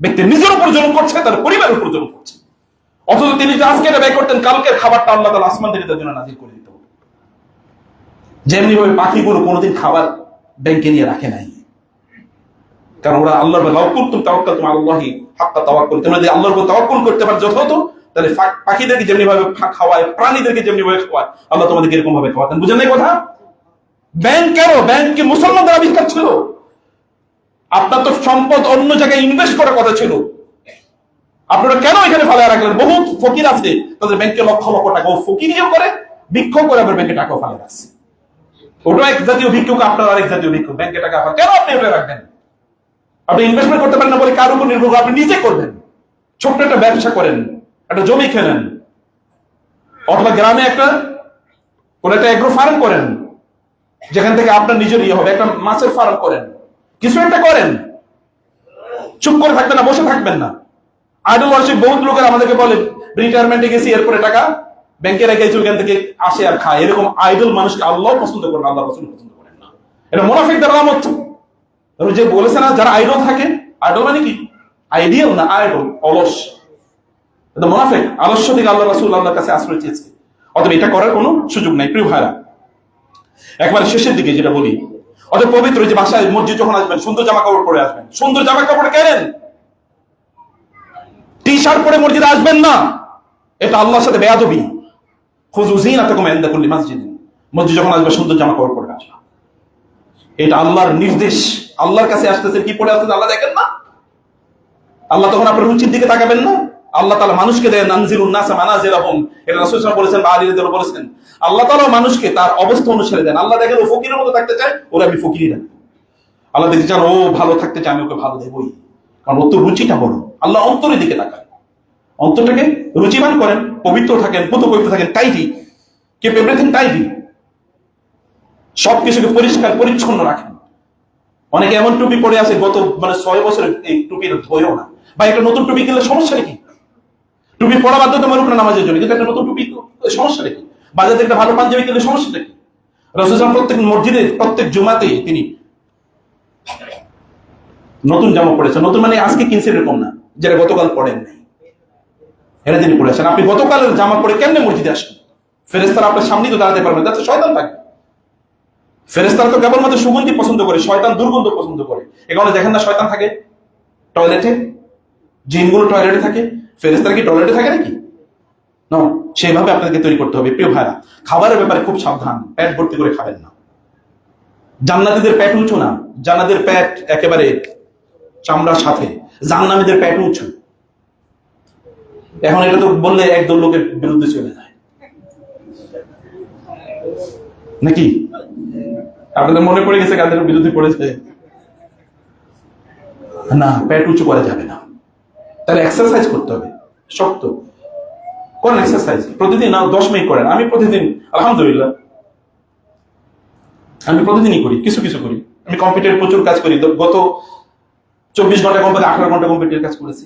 ব্যক্তি নিজের উপর জুলুম করছে, তার পরিবারের উপর জুলুম করছে। অথচ তিনি যে আজকে এটা ব্যয় করতেন, কালকের খাবারটা আল্লাহ তাআলা আসমান থেকে তার জন্য নাযিল করে দিত। যেমনি ভাবে পাখিগুলো কোনোদিন খাবার ব্যাংকে নিয়ে রাখে নাই, কারণ ওরা আল্লাহর উপর লাউ কুনতুম তাওয়াক্কালতুম আলাল্লাহি হাক্কা তাওয়াক্কুল, তোমরা যদি আল্লাহর উপর তাওয়াক্কুল করতে পারো যথাযথ, তাহলে পাখিদেরকে যেমনি ভাবে খাওয়ায়, প্রাণীদেরকে যেমনি ভাবে খাওয়ায়, আল্লাহ তোমাদেরকে এরকম ভাবে খাওয়াতেন। বুঝেন নাই কথা? ব্যাংক কেন? ব্যাংক কি মুসলমানদের আবিষ্কার ছিল? আপনার তো সম্পদ অন্য জায়গায় ইনভেস্ট করার কথা ছিল, আপনারা কেন এখানে ফালায় রাখলেন? বহুত ফকির আছে, তাদের ব্যাংকে লক্ষ লক্ষ টাকা, ও ফকিরিও করে, ভিক্ষা করে, আবার ব্যাংকে টাকাও ফালায় রাখছে। ওটা এক জাতীয় ভিক্ষুক, আপনার আরেক জাতীয় ভিক্ষুক। ব্যাংকে টাকা কেন আপনি ওটা রাখবেন? আপনি ইনভেস্টমেন্ট করতে পারেন না বলে কার উপর নির্ভর করে? আপনি নিজে করবেন, ছোট্ট একটা ব্যবসা করেন, একটা জমি কেনেন, অথবা গ্রামে একটা এগ্রো ফার্ম করেন, যেখান থেকে আপনার নিজের ইয়ে হবে। একটা মাছের ফার্ম করেন, কিছু একটা করেন। চুপ করে থাকবেন না, বসে থাকবেন না। আইডল ওয়ার্শিপ বহুত লোকের আমাদেরকে বলে, রিটায়ারমেন্টে গেছি, এরপরে টাকা ব্যাংকে রেখেছি, ওখান থেকে আসে আর খায়। এরকম আইডল মানুষকে আল্লাহ পছন্দ করেন, আল্লাহ রাসূল পছন্দ করেন না। এটা মুনাফিকদের আলামত। যে বলেছে না, যারা আইডল থাকে, আইডল মানে কি? আইডিয়াল না, আইডল অলস। এটা মুনাফিক, আলস্য থেকে আল্লাহ রাসূল আল্লাহর কাছে আশ্রয় চেয়েছে। অতএব এটা করার কোনো সুযোগ নাই। প্রিয় ভাইরা, একবার শেষের দিকে যেটা বলি, অতএব পবিত্র যে বাসায় মসজিদ যখন আসবেন, সুন্দর জামা কাপড় পরে আসবেন। সুন্দর জামা কাপড় কেনেন, টি শার্ট পরে মসজিদে আসবেন না, এটা আল্লাহর সাথে বেয়াদবি। খুযু যিনাতাকুম ইনদা কুল্লি মাসজিদ, মসজিদ যখন আসবে সুন্দর জামা কাপড় পরে আসবে, এটা আল্লাহর নির্দেশ। আল্লাহর কাছে আসতেছেন, কি পরে আসতেছেন আল্লাহ দেখেন না? আল্লাহ তখন আপনার রুচির দিকে তাকাবেন না? আল্লাহ তাআলা মানুষকে দেন নানজিলুন নাসা মানাজিলাহুম, এটা রাসূল সাল্লাল্লাহু আলাইহি ওয়াসাল্লাম বলেছেন, বা আলী রাদিয়াল্লাহু বলেছেন, আল্লাহ তাআলা মানুষকে তার অবস্থা অনুসারে দেন। আল্লাহ দেখেন ও ফকিরের মতো থাকতে চায়, ওরা আমি ফকিরই রাখবো। আল্লাহ দেখতে চান ও ভালো থাকতে চায়, আমি ওকে ভালো দেবই, কারণ ওর তো রুচিটা বড়। আল্লাহ অন্তরের দিকে তাকান, অন্তরটাকে রুচিমান করেন, পবিত্র থাকেন, পুত পবিত্র থাকেন, টাইডি, কিপ এভরিথিং টাইডি, সবকিছুকে পরিষ্কার পরিচ্ছন্ন রাখেন। অনেকে এমন টুপি পরে আছে গত 6 বছরের, এই টুপির ধোয়ও না। বা একটা নতুন টুপি কিনলে সমস্যা নাকি? টুপি পরা বাধ্যতামূলক না নামাজের জন্য, কিন্তু একটা নতুন টুপি সমস্যা নাকি? বাজার থেকে একটা ভালো পাঞ্জাবি কিনলে সমস্যা নাকি? রাসূল সাল্লাল্লাহু আলাইহি ওয়াসাল্লাম প্রত্যেক মসজিদে, প্রত্যেক জুমাতে তিনি নতুন জামা পড়েছেন, নতুন মানে আজকে কিনছেন এরকম না, যেটা গতকাল পড়েন নাই, এটা তিনি পড়েছেন। আপনি গতকালের জামা পরে কেমনে মসজিদে আসেন? ফেরেশতারা আপনার সামনেই তো দাঁড়াতে পারবেন, তাতে শয়তান থাকবে। ফেরেশতারা তো কেবলমাত্র সুগন্ধি পছন্দ করে, শয়তান দুর্গন্ধ পছন্দ করে। এখানে দেখেন না শয়তান থাকে টয়লেটে, জিনগুলো টয়লেটে থাকে, ফেরেশতারা কি টয়লেটে থাকে নাকি? না, সেইভাবে আপনাদেরকে তৈরি করতে হবে। প্রিয় ভাইরা, খাবারের ব্যাপারে খুব সাবধান, পেট ভর্তি করে খাবেন না। জান্নাতীদের পেট উঁচু না, জান্নাতের পেট একেবারে চামড়ার সাথে, জাহান্নামীদের পেট উঁচু। এখন এটা তো বললে একদল লোকের বিরুদ্ধে চলে যায় নাকি? আপনাদের মনে পড়ে গেছে কাদের বিরুদ্ধে পড়েছে? না, পেট উঁচু করা যাবে না। তাহলে এক্সারসাইজ করতে হবে, শক্ত করেন এক্সারসাইজ প্রতিদিন, না 10 মিনিট করেন। আমি প্রতিদিন আলহামদুলিল্লাহ আমি প্রতিদিনই করি, কিছু কিছু করি। আমি কম্পিউটারে প্রচুর কাজ করি, গত 24 ঘন্টা কম্পিউটার 18 ঘন্টা কম্পিউটার কাজ করেছি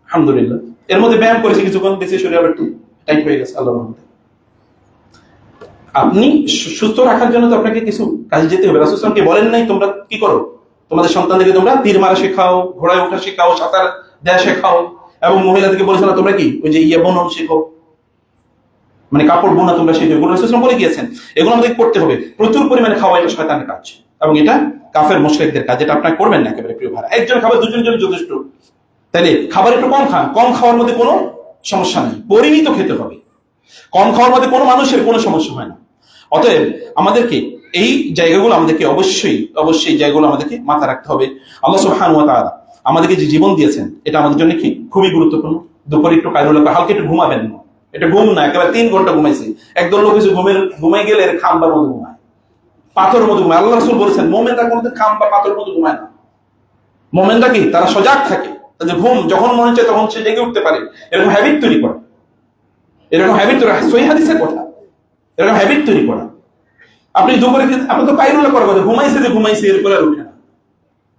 আলহামদুলিল্লাহ। এর মধ্যে ব্যায়াম করেছি কিছুক্ষণ, বেশি শরীর আবার একটু টাইট হয়ে গেছে আল্লাহর রহমতে। আপনি সুস্থ রাখার জন্য তো আপনাকে কিছু কাজে যেতে হবে। রাসূল সাল্লাল্লাহু আলাইহি ওয়াসাল্লাম বলেন নাই তোমরা কি করো, তোমাদের সন্তানদেরকে তোমরা তীর মারা শেখাও, ঘোড়ায় ওঠা শেখাও, সাঁতার দেয়া শেখাও, এবং মহিলাদেরকে বলেছেন না তোমরা কি ওই যে বুনন শেখো, মানে কাপড় বোনা তোমরা শেখো। এগুলো রাসূল সাল্লাল্লাহু আলাইহি ওয়াসাল্লাম বলে গিয়েছেন, এগুলো আমাদের করতে হবে। প্রচুর পরিমাণে খাওয়া এটা শয়তানের কাজ, এবং এটা কাফের মুশরিকদের কাজ, যেটা আপনারা করবেন না একেবারে। প্রিয় ভাই, একজন খাবার দুজনের জন্য যথেষ্ট। তাইলে খাবার একটু কম খান, কম খাওয়ার মধ্যে কোনো সমস্যা নেই, পরিমিত খেতে হবে। কম খাওয়ার মধ্যে কোনো মানুষের কোনো সমস্যা হয় না। অতএব আমাদেরকে এই জায়গাগুলো আমাদেরকে অবশ্যই অবশ্যই জায়গাগুলো আমাদেরকে মাথায় রাখতে হবে। আল্লাহ সুবহানাহু ওয়া তাআলা আমাদেরকে যে জীবন দিয়েছেন এটা আমাদের জন্য কি খুবই গুরুত্বপূর্ণ। দুপুরে একটু কায়রুল হালকা একটু ঘুমাবেন না, এটা ঘুম না একেবারে 3 ঘন্টা ঘুমাইছে। একদল লোক কিছু ঘুমাই গেলে এর খাম্বার মতো ঘুমায়, পাথরের মতো ঘুমায়। আল্লাহ রাসূল বলেছেন মোমেনরা কোনোদিন খাম বা পাথরের মতো ঘুমায় না। মোমেনরা কি তারা সজাগ থাকে, তাদের ঘুম যখন মনে চায় তখন সে জেগে উঠতে পারে, এরকম হ্যাবিট তৈরি করা, এরকম হ্যাবিট তৈরি, সহিহ হাদিসের কথা, এরকম হ্যাবিট তৈরি করা। আপনি দুপুরে আপনি তো কাইরুলা করার কথা, ঘুমাইছে যে ঘুমাইছে এরপরে আর উঠে না।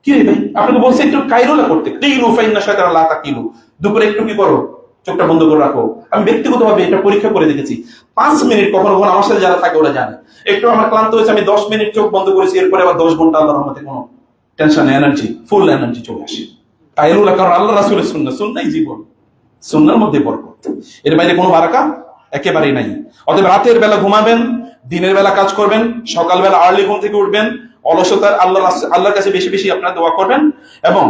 কি রে ভাই, আপনাকে বলছে একটু কাইরুলা করতে, কিলু ফাইন্না শায়তান লা তাকিলু, দুপুরে একটু কি করো, চোখটা বন্ধ করে রাখো। আমি ব্যক্তিগতভাবে এটা পরীক্ষা করে দেখেছি, 5 মিনিট কখনো কখনো আমার সাথে যারা থাকে ওরা জানে, একটু আমার ক্লান্ত হয়েছে আমি 10 মিনিট চোখ বন্ধ করেছি, এরপরে আবার 10 ঘন্টা আল্লাহর রহমতে কোনো টেনশন এনার্জি ফুল এনার্জি চলে আসে। কাইরুলা, কারণ আল্লাহ রাসূলের সুন্নাহ, সুন্নাহই জীবন, সুন্নাহর মধ্যে বরকত, এর বাইরে কোনো বারাকা একেবারেই নাই। অতএব রাতের বেলা ঘুমাবেন, দিনের বেলা কাজ করবেন, সকালবেলা আর্লি ঘুম থেকে উঠবেন, অলসতার আল্লাহর কাছে বেশি বেশি আপনারা দোয়া করবেন, এবং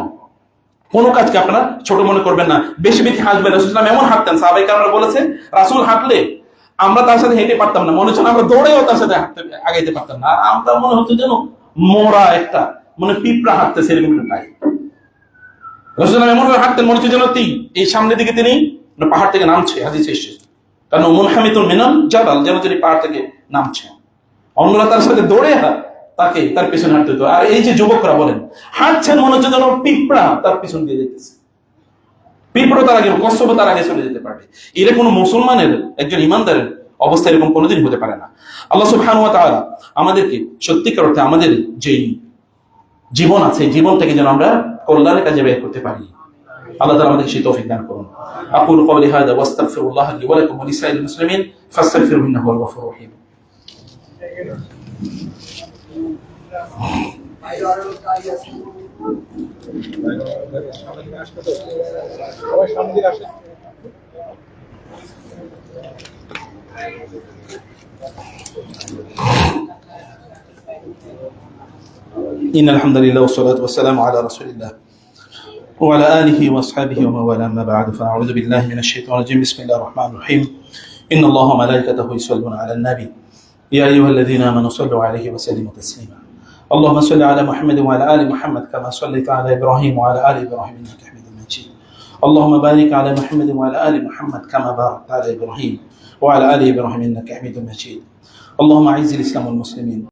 কোনো কাজকে আপনারা ছোট মনে করবেন না, বেশি বেশি হাঁটবেন। রাসূল সাল্লাল্লাহু আলাইহি ওয়াসাল্লাম এমন হাঁটতেন, সাহাবায়ে কেরামরা বলেছে রাসূল হাঁটলে আমরা তার সাথে হেঁটে পারতাম না, মনে হচ্ছে আমরা দৌড়েও তার সাথে আগাইতে পারতাম না, আমরা মনে হতো যেন মোরা একটা মনে পিঁপড়া হাঁটতেছে এরকম একটা টাইপ। রাসূল সাল্লাল্লাহু আলাইহি ওয়াসাল্লাম এমন ভাবে হাঁটতেন মনে হচ্ছে যেন এই সামনের দিকে তিনি পাহাড় থেকে নামছে, হাদিসে এসেছে, কারণ মুনহামিতুন মিনাল জাবাল, যেন তিনি পাহাড় থেকে নামছেন। অন্যরা তার সাথে দৌড়ে তাকে তার পিছনে হাঁটতে হতো। আর এই যে যুবকরা বলেন হাঁটছেন মনে হচ্ছে যেন পিঁপড়া তার পিছন দিয়ে যেতেছে, পিঁপড়া তার আগে, কচ্ছপ তার আগে চলে যেতে পারবে। এরা কোনো মুসলমানের, একজন ইমানদারের অবস্থা এরকম কোনোদিন হতে পারে না। আল্লাহ সুবহানাহু ওয়া তাআলা আমাদেরকে সত্যিকার অর্থে আমাদের যেই জীবন আছে জীবনটাকে যেন আমরা কল্যাণের কাজে ব্যয় করতে পারি। আল্লাহ তাআলা আমাদেরকে সেই তৌফিক দান করুন। আকুলু কওলি হাযা ওয়াস্তাগফিরুল্লাহ লি ওয়া লাকুম ওয়া লিসাইরিল মুসলিমিন ফাস্তাগফিরুহু ইন্নাহু হুয়াল গফুরুর রহিম। إن الحمد لله والصلاة والسلام على رسول الله وعلى آله وأصحابه ومن والاه، أما بعد، فأعوذ بالله من الشيطان الرجيم. بسم الله الرحمن الرحيم. إن الله وملائكته يصلون على النبي يا أيها الذين آمنوا صلوا عليه وسلموا تسليما. اللهم صل على محمد وعلى آل محمد كما صليت على إبراهيم وعلى آل إبراهيم إنك حميد مجيد. اللهم بارك على محمد وعلى آل محمد كما باركت على إبراهيم وعلى آل إبراهيم إنك حميد مجيد. اللهم أعز الإسلام والمسلمين